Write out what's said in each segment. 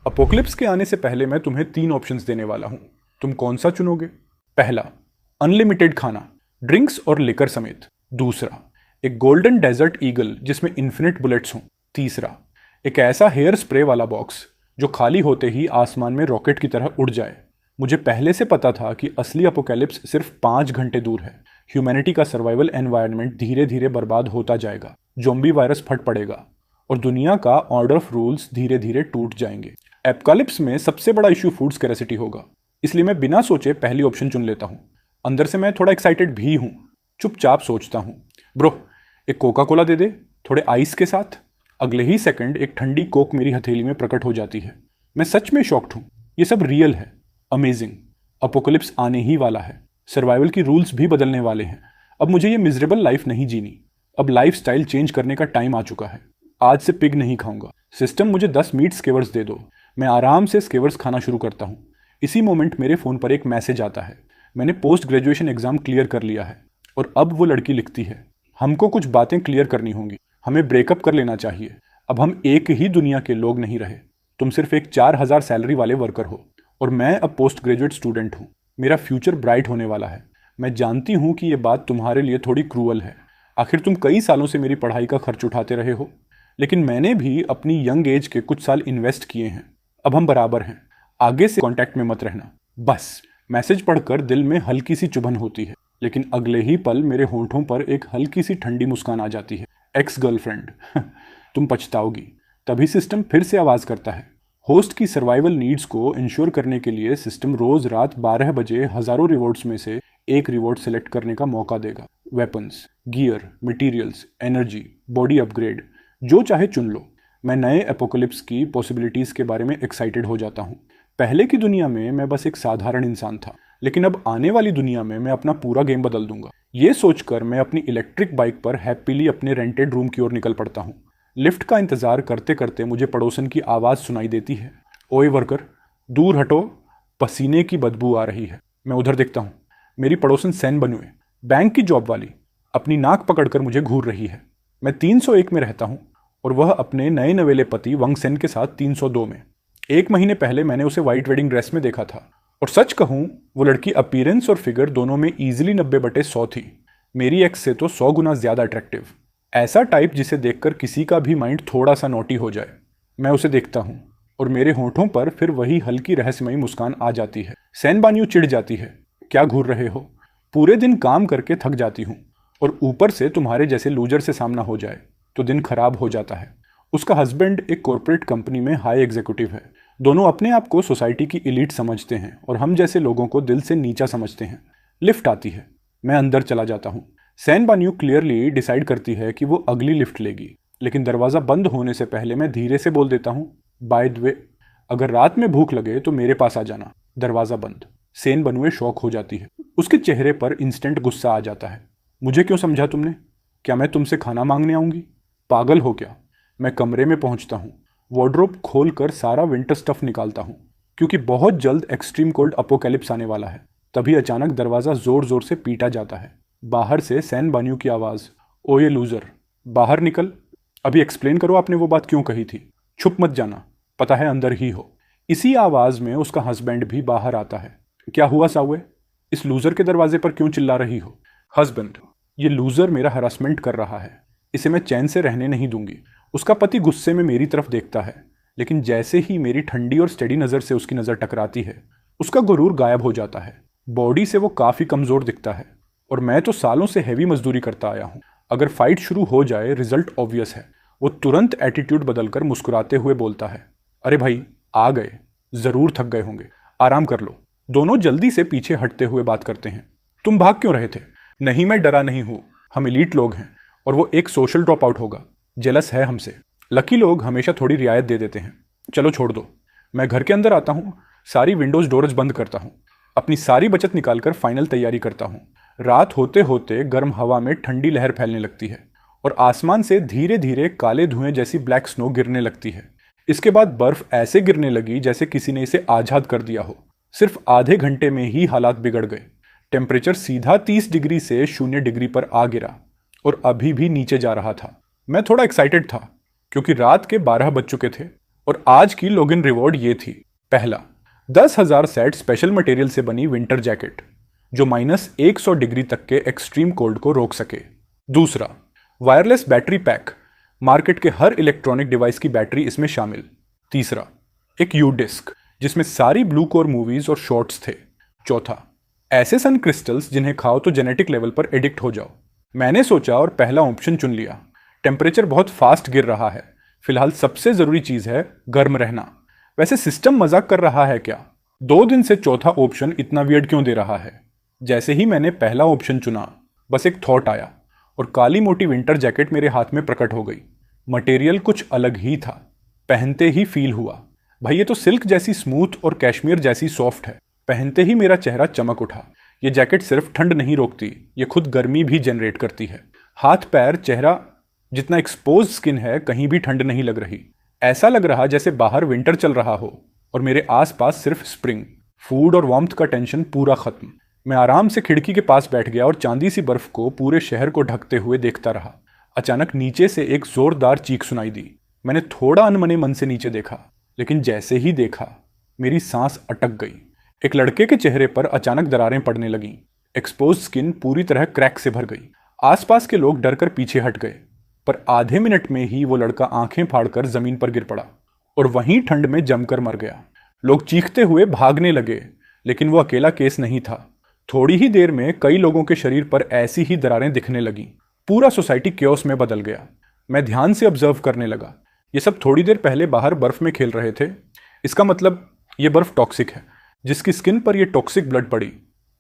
Apocalypse के आने से पहले मैं तुम्हें 3 ऑप्शंस देने वाला हूं। तुम कौन सा चुनोगे? पहला, अनलिमिटेड खाना, ड्रिंक्स और लिकर समेत। दूसरा, एक गोल्डन डेजर्ट ईगल जिसमें इन्फिनिट बुलेट्स हों। तीसरा, एक ऐसा हेयर स्प्रे वाला बॉक्स जो खाली होते ही आसमान में रॉकेट की तरह उड़ जाए। मुझे पहले से पता था कि असली अपोकैलिप्स सिर्फ 5 घंटे दूर है। ह्यूमैनिटी का सर्वाइवल एनवायरनमेंट धीरे धीरे बर्बाद होता जाएगा, ज़ॉम्बी वायरस फट पड़ेगा और दुनिया का ऑर्डर ऑफ रूल्स धीरे धीरे टूट जाएंगे। एपोकैलिप्स में सबसे बड़ा इशू फूड स्कैरसिटी होगा, इसलिए मैं बिना सोचे पहली ऑप्शन चुन लेता हूँ। अंदर से मैं थोड़ा एक्साइटेड भी हूँ। चुपचाप सोचता हूँ, ब्रो एक कोका कोला दे दे, थोड़े आइस के साथ। अगले ही सेकंड एक ठंडी कोक मेरी हथेली में प्रकट हो जाती है। मैं सच में शॉक्ड हूँ। ये सब रियल है। अमेजिंग। अपोकलिप्स आने ही वाला है। सर्वाइवल की रूल्स भी बदलने वाले हैं। अब मुझे ये मिजरेबल लाइफ नहीं जीनी। अब लाइफ स्टाइल चेंज करने का टाइम आ चुका है। आज से पिग नहीं खाऊंगा। सिस्टम मुझे 10 मीट स्केवर्स दे दो। मैं आराम से स्केवर्स खाना शुरू करता हूँ। इसी मोमेंट मेरे फ़ोन पर एक मैसेज आता है। मैंने पोस्ट ग्रेजुएशन एग्ज़ाम क्लियर कर लिया है। और अब वो लड़की लिखती है, हमको कुछ बातें क्लियर करनी होंगी। हमें ब्रेकअप कर लेना चाहिए। अब हम एक ही दुनिया के लोग नहीं रहे। तुम सिर्फ एक 4000 सैलरी वाले वर्कर हो और मैं अब पोस्ट ग्रेजुएट स्टूडेंट हूँ। मेरा फ्यूचर ब्राइट होने वाला है। मैं जानती हूँ कि ये बात तुम्हारे लिए थोड़ी क्रूअल है। आखिर तुम कई सालों से मेरी पढ़ाई का खर्च उठाते रहे हो, लेकिन मैंने भी अपनी यंग एज के कुछ साल इन्वेस्ट किए हैं। अब हम बराबर हैं। आगे से कांटेक्ट में मत रहना। बस। मैसेज पढ़कर दिल में हल्की सी चुभन होती है, लेकिन अगले ही पल मेरे होंठों पर एक हल्की सी ठंडी मुस्कान आ जाती है। Ex girlfriend. तुम पछताओगी। तभी सिस्टम फिर से आवाज़ करता है। होस्ट की सर्वाइवल नीड्स को इंश्योर करने के लिए सिस्टम रोज रात 12 बजे हजारों रिवॉर्ड्स में से एक रिवॉर्ड सेलेक्ट करने का मौका देगा। Weapons, gear, materials, energy, body upgrade, जो चाहे चुन लो। मैं नए एपोकलिप्स की पॉसिबिलिटीज़ के बारे में एक्साइटेड हो जाता हूँ। पहले की दुनिया में मैं बस एक साधारण इंसान था, लेकिन अब आने वाली दुनिया में मैं अपना पूरा गेम बदल दूंगा। ये सोचकर मैं अपनी इलेक्ट्रिक बाइक पर हैप्पीली अपने रेंटेड रूम की ओर निकल पड़ता हूँ। लिफ्ट का इंतजार करते करते मुझे पड़ोसन की आवाज़ सुनाई देती है, ओए वर्कर, दूर हटो, पसीने की बदबू आ रही है। मैं उधर देखता हूँ। मेरी पड़ोसन सैन बनुए, बैंक की जॉब वाली, अपनी नाक पकड़कर मुझे घूर रही है। मैं 301 में रहता हूँ और वह अपने नए नवेले पति वंग सेन के साथ 302 में। 1 महीने पहले मैंने उसे व्हाइट वेडिंग ड्रेस में देखा था और सच कहूँ वो लड़की अपीयरेंस और फिगर दोनों में ईजिली 90/100 थी। मेरी एक्स से तो 100 गुना ज़्यादा अट्रैक्टिव। ऐसा टाइप जिसे देखकर किसी का भी माइंड थोड़ा सा नोटी हो जाए। मैं उसे देखता हूँ और मेरे होंठों पर फिर वही हल्की रहस्यमयी मुस्कान आ जाती है। सैन बान्यू चिढ़ जाती है, क्या घूर रहे हो? पूरे दिन काम करके थक जाती हूँ और ऊपर से तुम्हारे जैसे लूजर से सामना हो जाए तो दिन खराब हो जाता है। उसका हस्बैंड एक कॉर्पोरेट कंपनी में हाई एग्जीक्यूटिव है। दोनों अपने आप को सोसाइटी की एलीट समझते हैं और हम जैसे लोगों को दिल से नीचा समझते हैं। लिफ्ट आती है। मैं अंदर चला जाता हूँ। सैन बान्यू क्लियरली डिसाइड करती है कि वो अगली लिफ्ट लेगी, लेकिन दरवाज़ा बंद होने से पहले मैं धीरे से बोल देता हूँ, बाय द वे, अगर रात में भूख लगे तो मेरे पास आ जाना। दरवाज़ा बंद। सैन बनुए शॉक हो जाती है। उसके चेहरे पर इंस्टेंट गुस्सा आ जाता है। मुझे क्यों समझा तुमने? क्या मैं तुमसे खाना मांगने आऊँगी? पागल हो क्या? मैं कमरे में पहुँचता हूँ। वार्डरोब खोलकर सारा विंटर स्टफ निकालता हूँ, क्योंकि बहुत जल्द एक्सट्रीम कोल्ड अपोकैलिप्स आने वाला है। तभी अचानक दरवाज़ा ज़ोर ज़ोर से पीटा जाता है। बाहर से सैन बान्यू की आवाज़, ओ ये लूज़र, बाहर निकल। अभी एक्सप्लेन करो आपने वो बात क्यों कही थी। छुप मत जाना, पता है अंदर ही हो। इसी आवाज़ में उसका हस्बैंड भी बाहर आता है। क्या हुआ सावे? इस लूज़र के दरवाजे पर क्यों चिल्ला रही हो? हस्बैंड, ये लूज़र मेरा हरासमेंट कर रहा है। इसे मैं चैन से रहने नहीं दूंगी। उसका पति गुस्से में मेरी तरफ देखता है, लेकिन जैसे ही मेरी ठंडी और स्टेडी नज़र से उसकी नज़र टकराती है, उसका गुरूर गायब हो जाता है। बॉडी से वो काफ़ी कमज़ोर दिखता है और मैं तो सालों से हैवी मजदूरी करता आया हूँ। अगर फाइट शुरू हो जाए रिजल्ट ऑब्वियस है। वो तुरंत एटीट्यूड बदलकर मुस्कुराते हुए बोलता है, अरे भाई आ गए, ज़रूर थक गए होंगे, आराम कर लो। दोनों जल्दी से पीछे हटते हुए बात करते हैं। तुम भाग क्यों रहे थे? नहीं, मैं डरा नहीं हूँ। हम एलीट लोग हैं और वो एक सोशल ड्रॉप आउट होगा, जेलस है हमसे। लकी लोग हमेशा थोड़ी रियायत दे देते हैं। चलो छोड़ दो। मैं घर के अंदर आता हूँ, सारी विंडोज़ डोर्स बंद करता हूँ, अपनी सारी बचत निकालकर फाइनल तैयारी करता हूँ। रात होते होते गर्म हवा में ठंडी लहर फैलने लगती है और आसमान से धीरे धीरे काले धुएं जैसी ब्लैक स्नो गिरने लगती है। इसके बाद बर्फ ऐसे गिरने लगी जैसे किसी ने इसे आज़ाद कर दिया हो। सिर्फ आधे घंटे में ही हालात बिगड़ गए। टेम्परेचर सीधा 30 डिग्री से 0 डिग्री पर आ गिरा और अभी भी नीचे जा रहा था। मैं थोड़ा एक्साइटेड था क्योंकि रात के 12 बज चुके थे और आज की लॉगिन रिवॉर्ड ये थी। पहला, 10,000 सेट स्पेशल मटेरियल से बनी विंटर जैकेट जो -100 डिग्री तक के एक्सट्रीम कोल्ड को रोक सके। दूसरा, वायरलेस बैटरी पैक, मार्केट के हर इलेक्ट्रॉनिक डिवाइस की बैटरी इसमें शामिल। तीसरा, एक यू डिस्क जिसमें सारी ब्लू कोर मूवीज और शॉर्ट्स थे। चौथा, ऐसे सन क्रिस्टल्स जिन्हें खाओ तो जेनेटिक लेवल पर एडिक्ट हो जाओ। मैंने सोचा और पहला ऑप्शन चुन लिया। टेम्परेचर बहुत फास्ट गिर रहा है, फिलहाल सबसे जरूरी चीज है गर्म रहना। वैसे सिस्टम मजाक कर रहा है क्या? 2 दिन से चौथा ऑप्शन इतना वियर्ड क्यों दे रहा है? जैसे ही मैंने पहला ऑप्शन चुना, बस एक थॉट आया और काली मोटी विंटर जैकेट मेरे हाथ में प्रकट हो गई। मटेरियल कुछ अलग ही था, पहनते ही फील हुआ, भाई ये तो सिल्क जैसी स्मूथ और कैश्मीर जैसी सॉफ्ट है। पहनते ही मेरा चेहरा चमक उठा। ये जैकेट सिर्फ ठंड नहीं रोकती, ये खुद गर्मी भी जनरेट करती है। हाथ पैर चेहरा जितना एक्सपोज स्किन है, कहीं भी ठंड नहीं लग रही। ऐसा लग रहा जैसे बाहर विंटर चल रहा हो और मेरे आसपास सिर्फ स्प्रिंग। फूड और वार्मथ का टेंशन पूरा खत्म। मैं आराम से खिड़की के पास बैठ गया और चांदी सी बर्फ को पूरे शहर को ढकते हुए देखता रहा। अचानक नीचे से एक जोरदार चीख सुनाई दी। मैंने थोड़ा अनमने मन से नीचे देखा, लेकिन जैसे ही देखा मेरी सांस अटक गई। एक लड़के के चेहरे पर अचानक दरारें पड़ने लगीं। एक्सपोज स्किन पूरी तरह क्रैक से भर गई। आसपास के लोग डरकर पीछे हट गए, पर आधे मिनट में ही वो लड़का आंखें फाड़कर जमीन पर गिर पड़ा और वहीं ठंड में जमकर मर गया। लोग चीखते हुए भागने लगे, लेकिन वो अकेला केस नहीं था। थोड़ी ही देर में कई लोगों के शरीर पर ऐसी ही दरारें दिखने लगीं। पूरा सोसाइटी क्योस में बदल गया। मैं ध्यान से ऑब्जर्व करने लगा। ये सब थोड़ी देर पहले बाहर बर्फ में खेल रहे थे। इसका मतलब ये बर्फ टॉक्सिक है। जिसकी स्किन पर ये टॉक्सिक ब्लड पड़ी,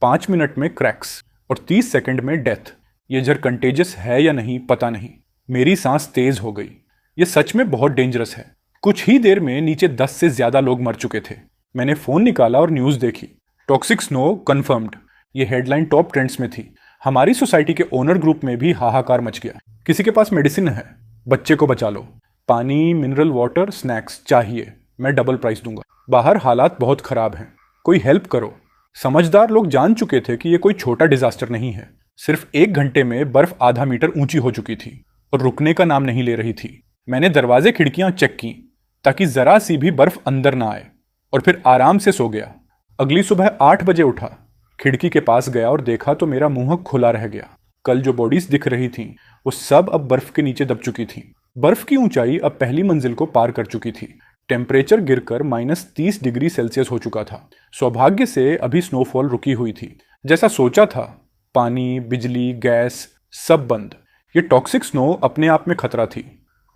5 मिनट में क्रैक्स और 30 सेकंड में डेथ। ये जहर कंटेजियस है या नहीं पता नहीं। मेरी सांस तेज हो गई। ये सच में बहुत डेंजरस है। कुछ ही देर में नीचे 10 से ज्यादा लोग मर चुके थे। मैंने फोन निकाला और न्यूज देखी। Toxic snow confirmed. ये हेडलाइन टॉप ट्रेंड्स में थी। हमारी सोसाइटी के ओनर ग्रुप में भी हाहाकार मच गया। किसी के पास मेडिसिन है? बच्चे को बचा लो। पानी, मिनरल वाटर, स्नैक्स चाहिए, मैं डबल प्राइस दूंगा। बाहर हालात बहुत खराब हैं, कोई हेल्प करो। समझदार लोग जान चुके थे कि ये कोई छोटा डिजास्टर नहीं है। सिर्फ 1 घंटे में बर्फ आधा मीटर ऊंची हो चुकी थी और रुकने का नाम नहीं ले रही थी। मैंने दरवाजे खिड़कियां चेक की ताकि जरा सी भी बर्फ अंदर ना आए और फिर आराम से सो गया। अगली सुबह 8 बजे उठा, खिड़की के पास गया और देखा तो मेरा मुंह खुला रह गया। कल जो बॉडीज दिख रही थीं, वो सब अब बर्फ के नीचे दब चुकी थीं। बर्फ की ऊंचाई अब पहली मंजिल को पार कर चुकी थी। टेम्परेचर गिरकर -30 डिग्री सेल्सियस हो चुका था। सौभाग्य से अभी स्नोफॉल रुकी हुई थी। जैसा सोचा था, पानी, बिजली, गैस सब बंद। ये टॉक्सिक स्नो अपने आप में खतरा थी,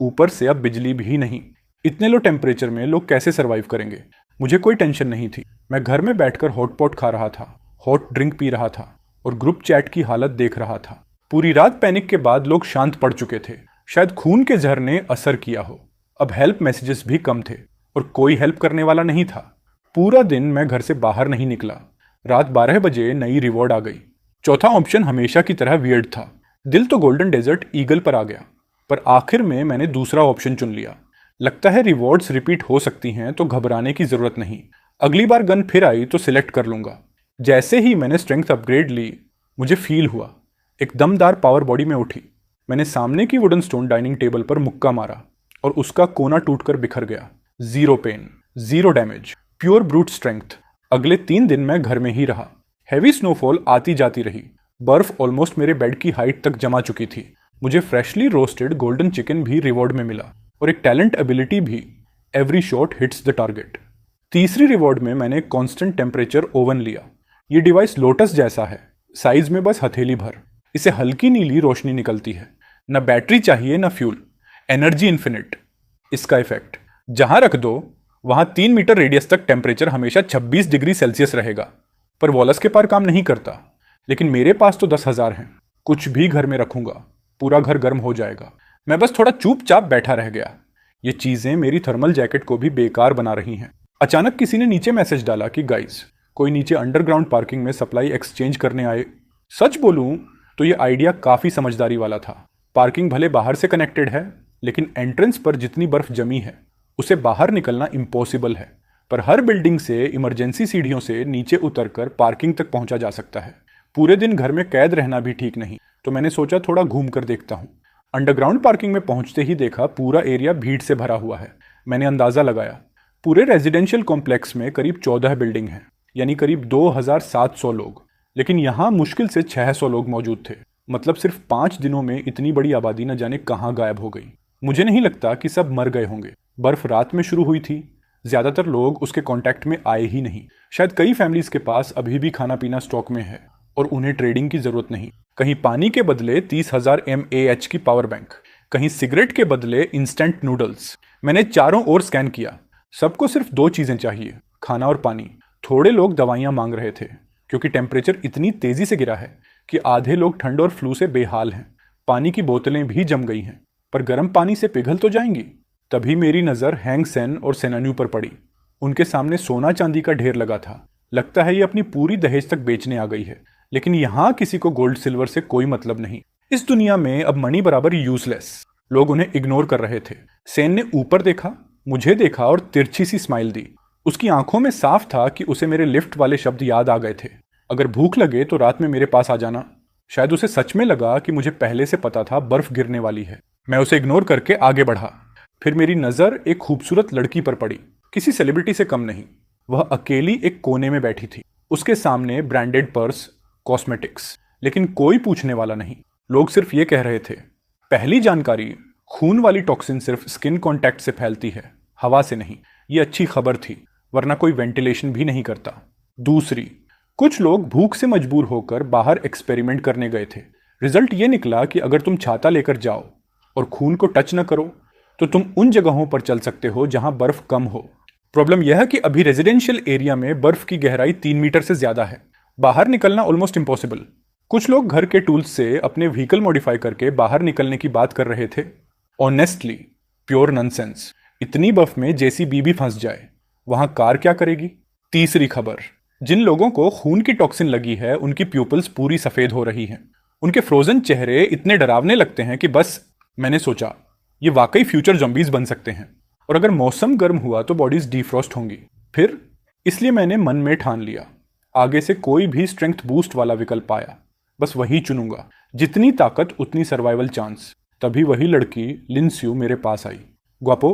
ऊपर से अब बिजली भी नहीं। इतने लो टेम्परेचर में लोग कैसे सरवाइव करेंगे? मुझे कोई टेंशन नहीं थी। मैं घर में बैठकर हॉटपॉट खा रहा था, हॉट ड्रिंक पी रहा था और ग्रुप चैट की हालत देख रहा था। पूरी रात पैनिक के बाद लोग शांत पड़ चुके थे। शायद खून के जहर ने असर किया हो। अब हेल्प मैसेजेस भी कम थे और कोई हेल्प करने वाला नहीं था। पूरा दिन मैं घर से बाहर नहीं निकला। रात 12 बजे नई रिवॉर्ड आ गई। चौथा ऑप्शन हमेशा की तरह वियर्ड था। दिल तो गोल्डन डेजर्ट ईगल पर आ गया, पर आखिर में मैंने दूसरा ऑप्शन चुन लिया। लगता है रिवॉर्ड्स रिपीट हो सकती हैं, तो घबराने की जरूरत नहीं। अगली बार गन फिर आई तो सिलेक्ट कर लूंगा। जैसे ही मैंने स्ट्रेंथ अपग्रेड ली, मुझे फील हुआ एक दमदार पावर बॉडी में उठी। मैंने सामने की वुडन स्टोन डाइनिंग टेबल पर मुक्का मारा और उसका कोना टूटकर बिखर गया। 0 pain, 0 damage, pure brute strength. अगले 3 दिन मैं घर में ही रहा। हैवी स्नोफॉल आती जाती रही। बर्फ ऑलमोस्ट मेरे बेड की हाइट तक जमा चुकी थी। मुझे फ्रेशली रोस्टेड गोल्डन चिकन भी रिवॉर्ड में मिला और एक टैलेंट एबिलिटी भी, every shot hits the target. तीसरी रिवॉर्ड में मैंने कांस्टेंट टेम्परेचर ओवन लिया। ये डिवाइस लोटस जैसा है, साइज में बस हथेली भर। इसे हल्की नीली रोशनी निकलती है। न बैटरी चाहिए न फ्यूल, एनर्जी इन्फिनिट। इसका इफेक्ट जहां रख दो वहां 3 मीटर रेडियस तक टेम्परेचर हमेशा 26 डिग्री सेल्सियस रहेगा। पर वॉलस के पार काम नहीं करता, लेकिन मेरे पास तो 10,000 हैं। कुछ भी घर में रखूंगा, पूरा घर गर्म हो जाएगा। मैं बस थोड़ा चुपचाप बैठा रह गया। ये चीजें मेरी थर्मल जैकेट को भी बेकार बना रही हैं। अचानक किसी ने नीचे मैसेज डाला कि गाइस, कोई नीचे अंडरग्राउंड पार्किंग में सप्लाई एक्सचेंज करने आए। सच बोलूं तो ये आइडिया काफी समझदारी वाला था। पार्किंग भले बाहर से कनेक्टेड है, लेकिन एंट्रेंस पर जितनी बर्फ जमी है उसे बाहर निकलना इम्पॉसिबल है। पर हर बिल्डिंग से इमरजेंसी सीढ़ियों से नीचे उतरकर पार्किंग तक पहुंचा जा सकता है। पूरे दिन घर में कैद रहना भी ठीक नहीं, तो मैंने सोचा थोड़ा घूम कर देखता हूं। अंडरग्राउंड पार्किंग में पहुंचते ही देखा पूरा एरिया भीड़ से भरा हुआ है। मैंने अंदाज़ा लगाया। पूरे रेजिडेंशियल कॉम्प्लेक्स में करीब 14 बिल्डिंग हैं, यानी करीब 2700 लोग, लेकिन यहाँ मुश्किल से 600 लोग मौजूद थे। मतलब सिर्फ 5 दिनों में इतनी बड़ी आबादी न जाने कहाँ गायब हो गई। मुझे नहीं लगता कि सब मर गए होंगे। बर्फ रात में शुरू हुई थी, ज़्यादातर लोग उसके कांटेक्ट में आए ही नहीं। शायद कई फैमिलीज के पास अभी भी खाना पीना स्टॉक में है और उन्हें ट्रेडिंग की ज़रूरत नहीं। कहीं पानी के बदले 30,000 mAh की पावर बैंक, कहीं सिगरेट के बदले इंस्टेंट नूडल्स। मैंने चारों ओर स्कैन किया। सबको सिर्फ 2 चीज़ें चाहिए, खाना और पानी। थोड़े लोग दवाइयाँ मांग रहे थे क्योंकि टेम्परेचर इतनी तेज़ी से गिरा है कि आधे लोग ठंड और फ्लू से बेहाल हैं। पानी की बोतलें भी जम गई हैं, पर गर्म पानी से पिघल तो जाएंगी। तभी मेरी नज़र हैंग सेन और सेनान्यू पर पड़ी। उनके सामने सोना चांदी का ढेर लगा था। लगता है ये अपनी पूरी दहेज तक बेचने आ गई है। लेकिन यहाँ किसी को गोल्ड सिल्वर से कोई मतलब नहीं। इस दुनिया में अब मनी बराबर यूजलेस। लोग उन्हें इग्नोर कर रहे थे। सेन ने ऊपर देखा, मुझे देखा और तिरछी सी स्माइल दी। उसकी आंखों में साफ था कि उसे मेरे लिफ्ट वाले शब्द याद आ गए थे, अगर भूख लगे तो रात में मेरे पास आ जाना। शायद उसे सच में लगा कि मुझे पहले से पता था बर्फ गिरने वाली है। मैं उसे इग्नोर करके आगे बढ़ा। फिर मेरी नज़र एक खूबसूरत लड़की पर पड़ी, किसी सेलिब्रिटी से कम नहीं। वह अकेली एक कोने में बैठी थी। उसके सामने ब्रांडेड पर्स, कॉस्मेटिक्स, लेकिन कोई पूछने वाला नहीं। लोग सिर्फ ये कह रहे थे। पहली जानकारी, खून वाली टॉक्सिन सिर्फ स्किन कांटेक्ट से फैलती है, हवा से नहीं। ये अच्छी खबर थी, वरना कोई वेंटिलेशन भी नहीं करता। दूसरी, कुछ लोग भूख से मजबूर होकर बाहर एक्सपेरिमेंट करने गए थे। रिजल्ट ये निकला कि अगर तुम छाता लेकर जाओ और खून को टच न करो तो तुम उन जगहों पर चल सकते हो जहां बर्फ कम हो। प्रॉब्लम यह है कि अभी रेजिडेंशियल एरिया में बर्फ की गहराई 3 मीटर से ज्यादा है। बाहर निकलना ऑलमोस्ट इम्पॉसिबल। कुछ लोग घर के टूल्स से अपने व्हीकल मॉडिफाई करके बाहर निकलने की बात कर रहे थे। Honestly pure nonsense. इतनी बर्फ में जेसीबी भी फंस जाए, वहां कार क्या करेगी। तीसरी खबर, जिन लोगों को खून की टॉक्सिन लगी है उनकी प्यूपल्स पूरी सफेद हो रही हैं। उनके फ्रोजन चेहरे इतने डरावने लगते हैं कि बस। मैंने सोचा ये वाकई फ्यूचर जॉम्बीज बन सकते हैं, और अगर मौसम गर्म हुआ तो बॉडीज डिफ्रॉस्ट होंगी। फिर इसलिए मैंने मन में ठान लिया, आगे से कोई भी स्ट्रेंथ बूस्ट वाला विकल्प आया बस वही चुनूंगा। जितनी ताकत उतनी सर्वाइवल चांस। तभी वही लड़की लिनस्यू मेरे पास आई। ग्वापो,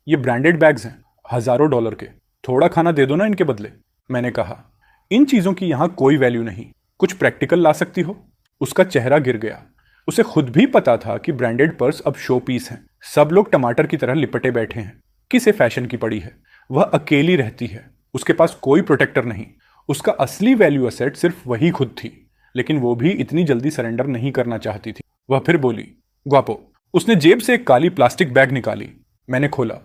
ये ब्रांडेड बैग्स हैं, हजारों डॉलर के। थोड़ा खाना दे दो ना इनके बदले। मैंने कहा, इन चीजों की यहां कोई वैल्यू नहीं, कुछ प्रैक्टिकल ला सकती हो। उसका चेहरा गिर गया। उसे खुद भी पता था कि ब्रांडेड पर्स अब शो पीस हैं। सब लोग टमाटर की तरह लिपटे बैठे हैं। किसे फैशन की पड़ी है। वह अकेली रहती है, उसके पास कोई प्रोटेक्टर नहीं। उसका असली वैल्यू एसेट सिर्फ वही खुद थी, लेकिन वो भी इतनी जल्दी सरेंडर नहीं करना चाहती थी। वह फिर बोली, ग्वापो। उसने जेब से एक काली प्लास्टिक बैग निकाली। मैंने खोला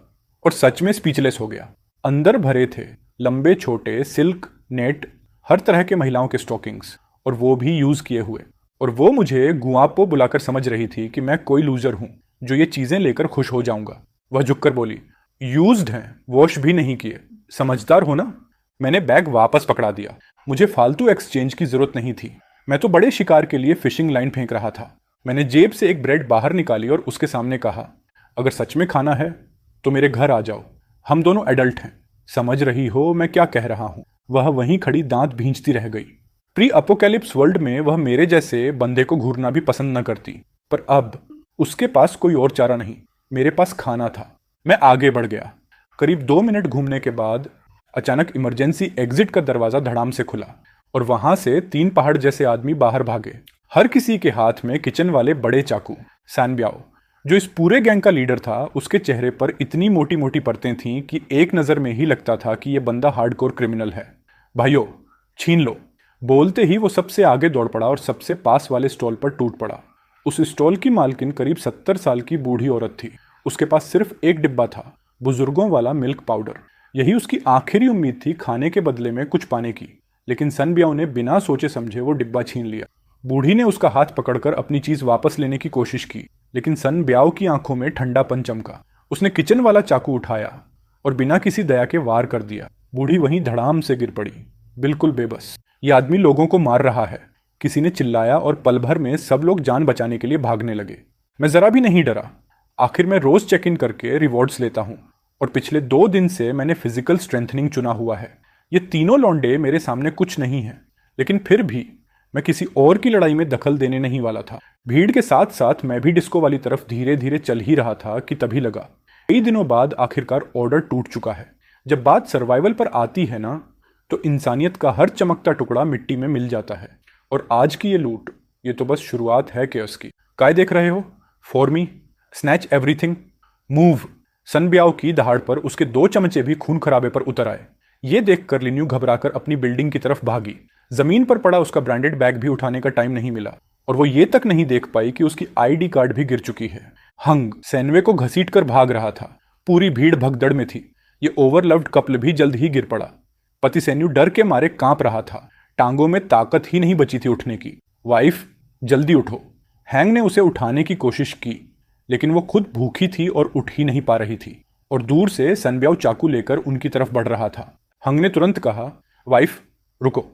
और सच में स्पीचलेस हो गया। अंदर भरे थे लंबे छोटे सिल्क, नेट, हर तरह के महिलाओं के स्टॉकिंग्स, और वो भी यूज किए हुए। और वो मुझे गुआपो बुलाकर समझ रही थी कि मैं कोई लूजर हूं जो ये चीजें लेकर खुश हो जाऊंगा। वह झुककर बोली, यूज्ड हैं, वॉश भी नहीं किए, समझदार हो ना। मैंने बैग वापस पकड़ा दिया। मुझे फालतू एक्सचेंज की जरूरत नहीं थी। मैं तो बड़े शिकार के लिए फिशिंग लाइन फेंक रहा था। मैंने जेब से एक ब्रेड बाहर निकाली और उसके सामने कहा, अगर सच में खाना है तो मेरे घर आ जाओ। हम दोनों एडल्ट हैं। समझ रही हो मैं क्या कह रहा हूं। वह वहीं खड़ी दांत भींचती रह गई। प्री अपोकैलिप्स वर्ल्ड में वह मेरे जैसे बंदे को घूरना भी पसंद न करती, पर अब उसके पास कोई और चारा नहीं। मेरे पास खाना था। मैं आगे बढ़ गया। करीब 2 मिनट घूमने के बाद अचानक इमरजेंसी एग्जिट का दरवाजा धड़ाम से खुला और वहां से 3 पहाड़ जैसे आदमी बाहर भागे। हर किसी के हाथ में किचन वाले बड़े चाकू। सान ब्याओ, जो इस पूरे गैंग का लीडर था, उसके चेहरे पर इतनी मोटी मोटी परतें थीं कि एक नजर में ही लगता था कि यह बंदा हार्डकोर क्रिमिनल है। भाइयों, छीन लो। बोलते ही वो सबसे आगे दौड़ पड़ा और सबसे पास वाले स्टॉल पर टूट पड़ा। उस स्टॉल की मालकिन करीब 70 साल की बूढ़ी औरत थी। उसके पास सिर्फ एक डिब्बा था, बुजुर्गों वाला मिल्क पाउडर। यही उसकी आखिरी उम्मीद थी खाने के बदले में कुछ पाने की। लेकिन सन ब्याओ ने बिना सोचे समझे वो डिब्बा छीन लिया। बूढ़ी ने उसका हाथ पकड़कर अपनी चीज वापस लेने की कोशिश की, लेकिन सन ब्याओ की आंखों में ठंडापन चमका। उसने किचन वाला चाकू उठाया और बिना किसी दया के वार कर दिया। बूढ़ी वहीं धड़ाम से गिर पड़ी, बिल्कुल बेबस। ये आदमी लोगों को मार रहा है। किसी ने चिल्लाया और पल भर में सब लोग जान बचाने के लिए भागने लगे। मैं जरा भी नहीं डरा। आखिर मैं रोज चेक इन करके रिवॉर्ड्स लेता हूं, और पिछले 2 दिन से मैंने फिजिकल स्ट्रेंथनिंग चुना हुआ है। ये तीनों लौंडे मेरे सामने कुछ नहीं है, लेकिन फिर भी मैं किसी और की लड़ाई में दखल देने नहीं वाला था। भीड़ के साथ साथ मैं भी डिस्को वाली तरफ धीरे धीरे चल ही रहा था कि तभी लगा कई दिनों बाद आखिरकार ऑर्डर टूट चुका है। जब बात सर्वाइवल पर आती है ना, तो इंसानियत का हर चमकता टुकड़ा मिट्टी में मिल जाता है। और आज की ये लूट, ये तो बस शुरुआत है केओस की। काय देख रहे हो? For me, snatch everything, move. Sun Biao की दहाड़ पर उसके 2 चमचे भी खून खराबे पर उतर आए। ये देखकर लिन्यू घबराकर अपनी बिल्डिंग की तरफ भागी। जमीन पर पड़ा उसका ब्रांडेड बैग भी उठाने का टाइम नहीं मिला, और वो ये तक नहीं देख पाई कि उसकी आईडी कार्ड भी गिर चुकी है। हंग सैनवे को घसीट कर भाग रहा था। पूरी भीड़ भगदड़ में थी। ये ओवरलव्ड कपल भी जल्द ही गिर पड़ा। पति सैन्यू डर के मारे कांप रहा था। टांगों में ताकत ही नहीं बची थी उठने की। वाइफ, जल्दी उठो। हैंग ने उसे उठाने की कोशिश की, लेकिन वो खुद भूखी थी और उठ ही नहीं पा रही थी। और दूर से सनब्याओ चाकू लेकर उनकी तरफ बढ़ रहा था। हंग ने तुरंत कहा, वाइफ रुको,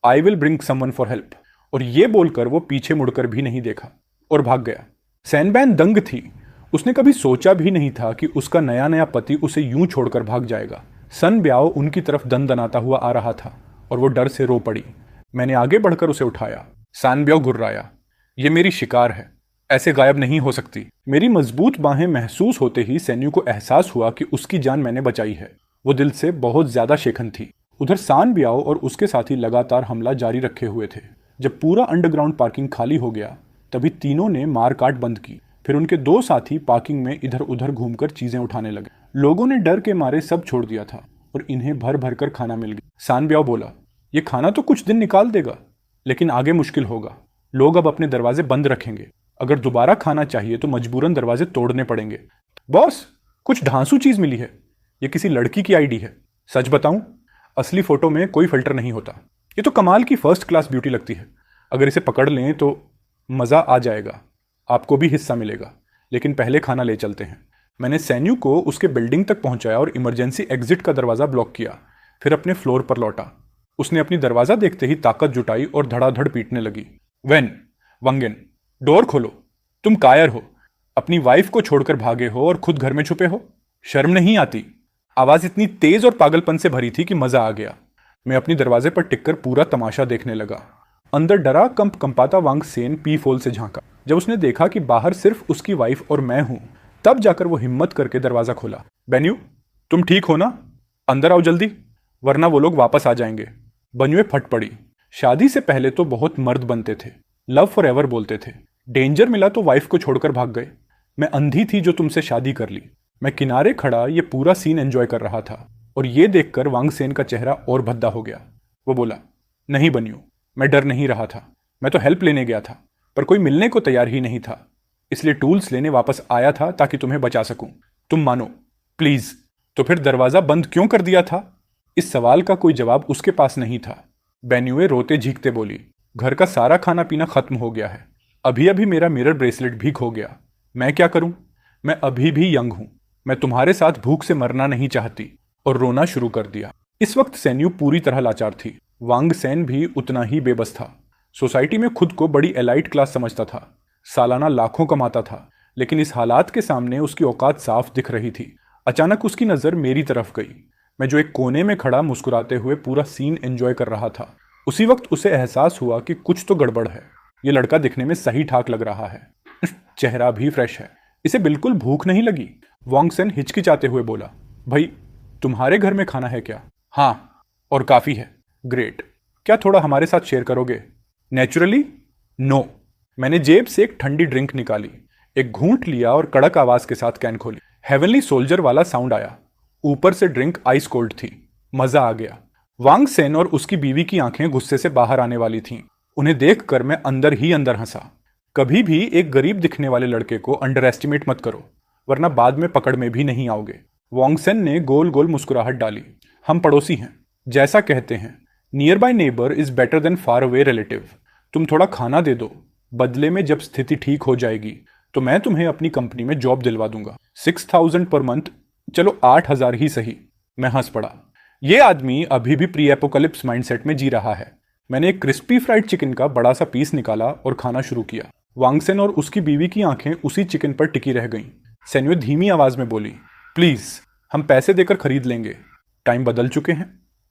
I will bring someone for help. और ये बोलकर वो पीछे मुड़कर भी नहीं देखा और भाग गया। सैनबैन दंग थी। उसने कभी सोचा भी नहीं था कि उसका नया नया पति उसे यूं छोड़कर भाग जाएगा। सन ब्याओ उनकी तरफ दनदनाता हुआ आ रहा था और वो डर से रो पड़ी। मैंने आगे बढ़कर उसे उठाया। सन ब्याओ गुर्राया, ये मेरी शिकार है, ऐसे गायब नहीं हो सकती। मेरी मजबूत बाहें महसूस होते ही सैन्यू को एहसास हुआ कि उसकी जान मैंने बचाई है। वो दिल से बहुत ज्यादा शेखन थी। उधर सान ब्याओ और उसके साथी लगातार हमला जारी रखे हुए थे। जब पूरा अंडरग्राउंड पार्किंग खाली हो गया, तभी तीनों ने मारकाट बंद की। फिर उनके 2 साथी पार्किंग में इधर उधर घूमकर चीजें उठाने लगे। लोगों ने डर के मारे सब छोड़ दिया था और इन्हें भर भर कर खाना मिल गया। सान ब्याओ बोला, ये खाना तो कुछ दिन निकाल देगा, लेकिन आगे मुश्किल होगा। लोग अब अपने दरवाजे बंद रखेंगे। अगर दोबारा खाना चाहिए तो मजबूरन दरवाजे तोड़ने पड़ेंगे। बॉस, कुछ ढांसू चीज मिली है। ये किसी लड़की की आईडी है। सच बताऊं, असली फोटो में कोई फिल्टर नहीं होता। ये तो कमाल की फर्स्ट क्लास ब्यूटी लगती है। अगर इसे पकड़ लें तो मजा आ जाएगा, आपको भी हिस्सा मिलेगा। लेकिन पहले खाना ले चलते हैं। मैंने सैन्यू को उसके बिल्डिंग तक पहुंचाया और इमरजेंसी एग्जिट का दरवाजा ब्लॉक किया। फिर अपने फ्लोर पर लौटा। उसने अपनी दरवाजा देखते ही ताकत जुटाई और धड़ाधड़ पीटने लगी। वेन, वंगेन, डोर खोलो। तुम कायर हो, अपनी वाइफ को छोड़कर भागे हो और खुद घर में छुपे हो। शर्म नहीं आती? आवाज इतनी तेज और पागलपन से भरी थी कि मजा आ गया। मैं अपनी दरवाजे पर टिककर पूरा तमाशा देखने लगा। अंदर डरा कंपाता वांग सेन पी फोल से झांका। जब उसने देखा कि बाहर सिर्फ उसकी वाइफ और मैं हूं, तब जाकर वो हिम्मत करके दरवाजा खोला। बेन्यू, तुम ठीक हो ना? अंदर आओ जल्दी, वरना वो लोग वापस आ जाएंगे। बन्युए फट पड़ी। शादी से पहले तो बहुत मर्द बनते थे, लव फॉर एवर बोलते थे। डेंजर मिला तो वाइफ को छोड़कर भाग गए। मैं अंधी थी जो तुमसे शादी कर ली। मैं किनारे खड़ा ये पूरा सीन एंजॉय कर रहा था, और ये देखकर वांग सेन का चेहरा और भद्दा हो गया। वो बोला, नहीं बन्यू, मैं डर नहीं रहा था। मैं तो हेल्प लेने गया था, पर कोई मिलने को तैयार ही नहीं था। इसलिए टूल्स लेने वापस आया था ताकि तुम्हें बचा सकूं। तुम मानो प्लीज। तो फिर दरवाजा बंद क्यों कर दिया था? इस सवाल का कोई जवाब उसके पास नहीं था। बेन्युए रोते झींकते बोली, घर का सारा खाना पीना खत्म हो गया है। अभी अभी मेरा मिरर ब्रेसलेट भी खो गया। मैं क्या करूं? मैं अभी भी यंग हूं। मैं तुम्हारे साथ भूख से मरना नहीं चाहती। और रोना शुरू कर दिया। इस वक्त सैन्यू पूरी तरह लाचार थी। वांग सेन भी उतना ही बेबस था। सोसाइटी में खुद को बड़ी एलाइट क्लास समझता था, सालाना लाखों कमाता था, लेकिन इस हालात के सामने उसकी औकात साफ दिख रही थी। अचानक उसकी नजर मेरी तरफ गई। मैं जो एक कोने में खड़ा मुस्कुराते हुए पूरा सीन एंजॉय कर रहा था। उसी वक्त उसे एहसास हुआ कि कुछ तो गड़बड़ है। ये लड़का दिखने में सही ठाक लग रहा है, चेहरा भी फ्रेश है। इसे बिल्कुल भूख नहीं लगी। वांग सेन हिचकिचाते हुए बोला, भाई तुम्हारे घर में खाना है क्या? हाँ, और काफी है। ग्रेट। क्या थोड़ा हमारे साथ शेयर करोगे? Naturally no. मैंने जेब से एक ठंडी ड्रिंक निकाली, एक घूंट लिया और कड़क आवाज के साथ कैन खोली। हेवनली सोल्जर वाला साउंड आया। ऊपर से ड्रिंक आइस कोल्ड थी। मजा आ गया। वांग सेन और उसकी बीवी की आंखें गुस्से से बाहर आने वाली थीं। उन्हें देखकर मैं अंदर ही अंदर हंसा। कभी भी एक गरीब दिखने वाले लड़के को अंडर एस्टिमेट मत करो, वरना बाद में पकड़ में भी नहीं आओगे। वांग सेन ने गोल गोल मुस्कुराहट डाली। हम पड़ोसी हैं। जैसा कहते हैं, near by neighbour is better than far away relative. तुम थोड़ा खाना दे दो, बदले में जब स्थिति ठीक हो जाएगी तो मैं तुम्हें अपनी कंपनी में जॉब दिलवा दूंगा। 6000 पर मंथ, चलो 8000 ही सही। मैं हंस पड़ा। ये आदमी अभी भी प्री एपोकलिप्स माइंडसेट में जी रहा है। मैंने एक क्रिस्पी फ्राइड चिकन का बड़ा सा पीस निकाला और खाना शुरू किया। वांग सेन और उसकी बीवी की आंखें उसी चिकन पर टिकी रह गईं। सैन्यू धीमी आवाज में बोली, प्लीज, हम पैसे देकर खरीद लेंगे। टाइम बदल चुके हैं।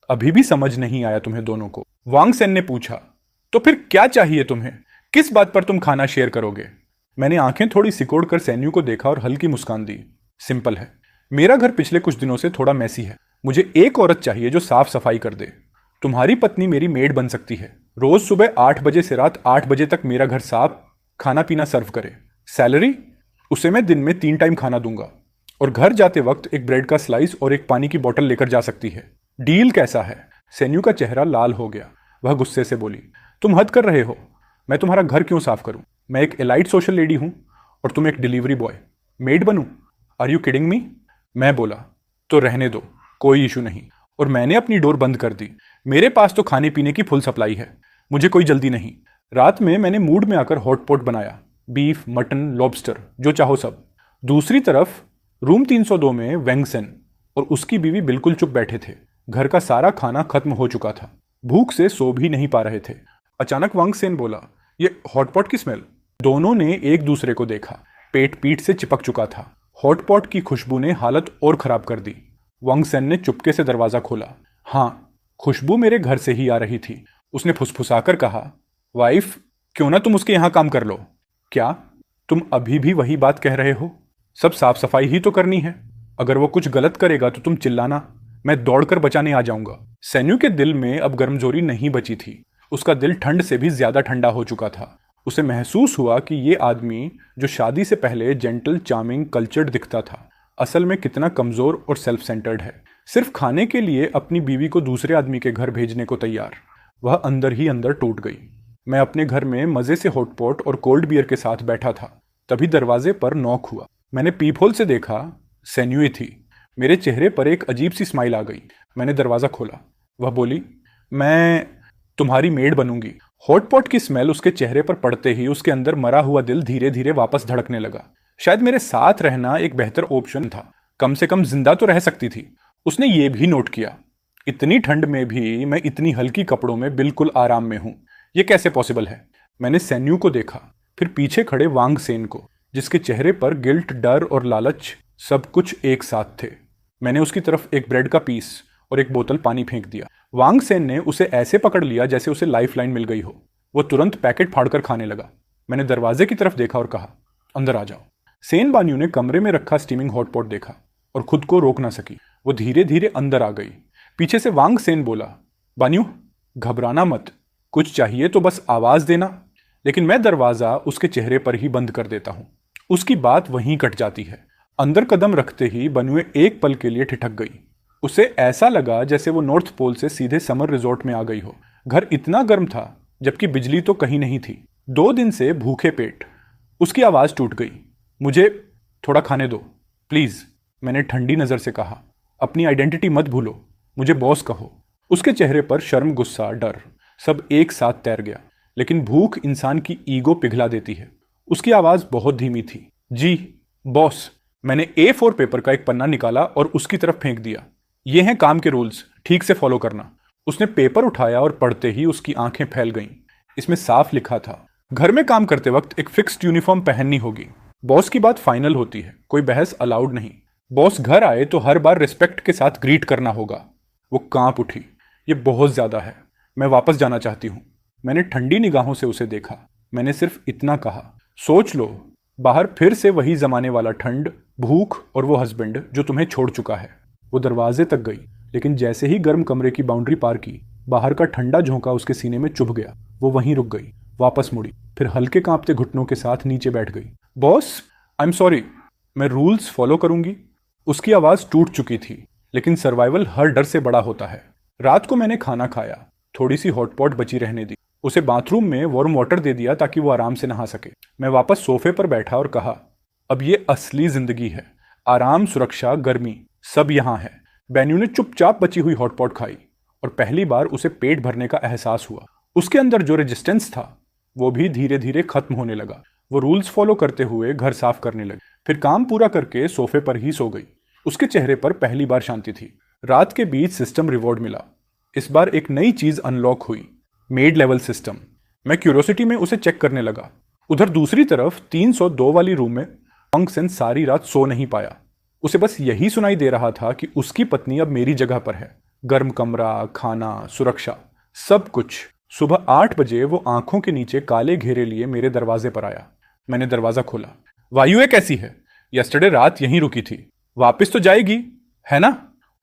अभी भी समझ नहीं आया तुम्हें दोनों को? वांग सेन ने पूछा। तो फिर क्या चाहिए तुम्हें? किस बात पर तुम खाना शेयर करोगे? मैंने आंखें थोड़ी सिकोड़ कर सैन्यू को देखा और हल्की मुस्कान दी। सिंपल है, मेरा घर पिछले कुछ दिनों से थोड़ा मैसी है। मुझे एक औरत चाहिए जो साफ सफाई कर दे। तुम्हारी पत्नी मेरी मेड बन सकती है। रोज सुबह 8 बजे से रात 8 बजे तक मेरा घर साफ, खाना पीना सर्व करे। सैलरी? उसे मैं दिन में 3 टाइम खाना दूंगा और घर जाते वक्त एक ब्रेड का स्लाइस और एक पानी की बोतल लेकर जा सकती है। डील कैसा है? सैन्यू का चेहरा लाल हो गया। वह गुस्से से बोली, तुम हद कर रहे हो। मैं तुम्हारा घर क्यों साफ करूं? मैं एक एलाइट सोशल लेडी हूं और तुम एक डिलीवरी बॉय। मेड बनूं? Are you kidding me? मैं बोला, तो रहने दो, कोई इशू नहीं। और मैंने अपनी डोर बंद कर दी। मेरे पास तो खाने पीने की फुल सप्लाई है, मुझे कोई जल्दी नहीं। रात में मैंने मूड में आकर हॉट पॉट बनाया, बीफ, मटन, लॉबस्टर, जो चाहो सब। दूसरी तरफ रूम 302 में वेंगसेन और उसकी बीवी बिल्कुल चुप बैठे थे। घर का सारा खाना खत्म हो चुका था। भूख से सो भी नहीं पा रहे थे। अचानक वांगसेन बोला, ये हॉटपॉट की स्मेल। दोनों ने एक दूसरे को देखा। पेट पीठ से चिपक चुका था। हॉटपॉट की खुशबू ने हालत और खराब कर दी। वांगसेन ने चुपके से दरवाजा खोला। हाँ, खुशबू मेरे घर से ही आ रही थी। उसने फुसफुसाकर कहा, वाइफ, क्यों ना तुम उसके यहां काम कर लो। क्या तुम अभी भी वही बात कह रहे हो? सब साफ सफाई ही तो करनी है। अगर वो कुछ गलत करेगा तो तुम चिल्लाना, मैं दौड़कर बचाने आ जाऊंगा। सैन्यू के दिल में अब गर्मजोरी नहीं बची थी। उसका दिल ठंड से भी ज्यादा ठंडा हो चुका था। उसे महसूस हुआ कि ये आदमी जो शादी से पहले जेंटल, चार्मिंग, कल्चर्ड दिखता था, असल में कितना कमजोर और सेल्फ सेंटर्ड है। सिर्फ खाने के लिए अपनी बीवी को दूसरे आदमी के घर भेजने को तैयार। वह अंदर ही अंदर टूट गई। मैं अपने घर में मजे से हॉटपॉट और कोल्ड बियर के साथ बैठा था। तभी दरवाजे पर नॉक हुआ। मैंने पीपहोल से देखा, सैन्यू थी। मेरे चेहरे पर एक अजीब सी स्माइल आ गई। मैंने दरवाजा खोला। वह बोली, मैं तुम्हारी मेड बनूंगी। हॉटपॉट की स्मेल उसके चेहरे पर पड़ते ही उसके अंदर मरा हुआ दिल धीरे धीरे वापस धड़कने लगा। शायद मेरे साथ रहना एक बेहतर ऑप्शन था। कम से कम जिंदा तो रह सकती थी। उसने ये भी नोट किया, इतनी ठंड में भी मैं इतनी हल्की कपड़ों में बिल्कुल आराम में हूं। यह कैसे पॉसिबल है? मैंने सैन्यू को देखा, फिर पीछे खड़े वांगसेन को, जिसके चेहरे पर गिल्ट, डर और लालच सब कुछ एक साथ थे। मैंने उसकी तरफ एक ब्रेड का पीस और एक बोतल पानी फेंक दिया। वांगसेन ने उसे ऐसे पकड़ लिया जैसे उसे लाइफ लाइन मिल गई हो। वो तुरंत पैकेट फाड़कर खाने लगा। मैंने दरवाजे की तरफ देखा और कहा, अंदर आ जाओ। सेन बान्यू ने कमरे में रखा स्टीमिंग हॉटपॉट देखा और खुद को रोक ना सकी। वो धीरे धीरे अंदर आ गई। पीछे से वांगसेन बोला, बान्यू, घबराना मत, कुछ चाहिए तो बस आवाज देना। लेकिन मैं दरवाजा उसके चेहरे पर ही बंद कर देता हूं। उसकी बात वहीं कट जाती है। अंदर कदम रखते ही बन्यू एक पल के लिए ठिठक गई। उसे ऐसा लगा जैसे वो नॉर्थ पोल से सीधे समर रिजॉर्ट में आ गई हो। घर इतना गर्म था जबकि बिजली तो कहीं नहीं थी। 2 दिन से भूखे पेट। उसकी आवाज टूट गई, मुझे थोड़ा खाने दो प्लीज। मैंने ठंडी नजर से कहा, अपनी आइडेंटिटी मत भूलो, मुझे बॉस कहो। उसके चेहरे पर शर्म, गुस्सा, डर सब एक साथ तैर गया। लेकिन भूख इंसान की ईगो पिघला देती है। उसकी आवाज बहुत धीमी थी, जी बॉस। मैंने A4 पेपर का एक पन्ना निकाला और उसकी तरफ फेंक दिया। ये हैं काम के रूल्स, ठीक से फॉलो करना। उसने पेपर उठाया और पढ़ते ही उसकी आंखें फैल गईं। इसमें साफ लिखा था, घर में काम करते वक्त एक फिक्स्ड यूनिफॉर्म पहननी होगी। बॉस की बात फाइनल होती है, कोई बहस अलाउड नहीं। बॉस घर आए तो हर बार रिस्पेक्ट के साथ ग्रीट करना होगा। वो कांप उठी, ये बहुत ज्यादा है, मैं वापस जाना चाहती हूँ। मैंने ठंडी निगाहों से उसे देखा। मैंने सिर्फ इतना कहा, सोच लो, बाहर फिर से वही जमाने वाला ठंड, भूख और वो हस्बैंड जो तुम्हें छोड़ चुका है। वो दरवाजे तक गई, लेकिन जैसे ही गर्म कमरे की बाउंड्री पार की, बाहर का ठंडा झोंका उसके सीने में चुभ गया। वो वहीं रुक गई, वापस मुड़ी, फिर हल्के कांपते घुटनों के साथ नीचे बैठ गई। बॉस, आई एम सॉरी, मैं रूल्स फॉलो करूंगी। उसकी आवाज टूट चुकी थी, लेकिन सर्वाइवल हर डर से बड़ा होता है। रात को मैंने खाना खाया, थोड़ी सी हॉटपॉट बची रहने दी। उसे बाथरूम में वार्म वाटर दे दिया ताकि वो आराम से नहा सके। मैं वापस सोफे पर बैठा और कहा, अब ये असली जिंदगी है। आराम, सुरक्षा, गर्मी सब यहां है। बेन्यू ने चुपचाप बची हुई हॉटपॉट खाई और पहली बार उसे पेट भरने का एहसास हुआ। उसके अंदर जो रेजिस्टेंस था वो भी धीरे धीरे खत्म होने लगा। वो रूल्स फॉलो करते हुए घर साफ करने लगी, फिर काम पूरा करके सोफे पर ही सो गई। उसके चेहरे पर पहली बार शांति थी। रात के बीच सिस्टम रिवॉर्ड मिला। इस बार एक नई चीज अनलॉक हुई, मेड लेवल सिस्टम। मैं क्यूरियोसिटी में उसे चेक करने लगा। उधर दूसरी तरफ 302 वाली रूम में वांगसेन सारी रात सो नहीं पाया। उसे बस यही सुनाई दे रहा था कि उसकी पत्नी अब मेरी जगह पर है। गर्म कमरा, खाना, सुरक्षा, सब कुछ। सुबह 8 बजे वो आंखों के नीचे काले घेरे लिए मेरे दरवाजे पर आया। मैंने दरवाजा खोला। वायु कैसी है? यस्टरडे रात यहीं रुकी थी। वापस तो जाएगी, है ना?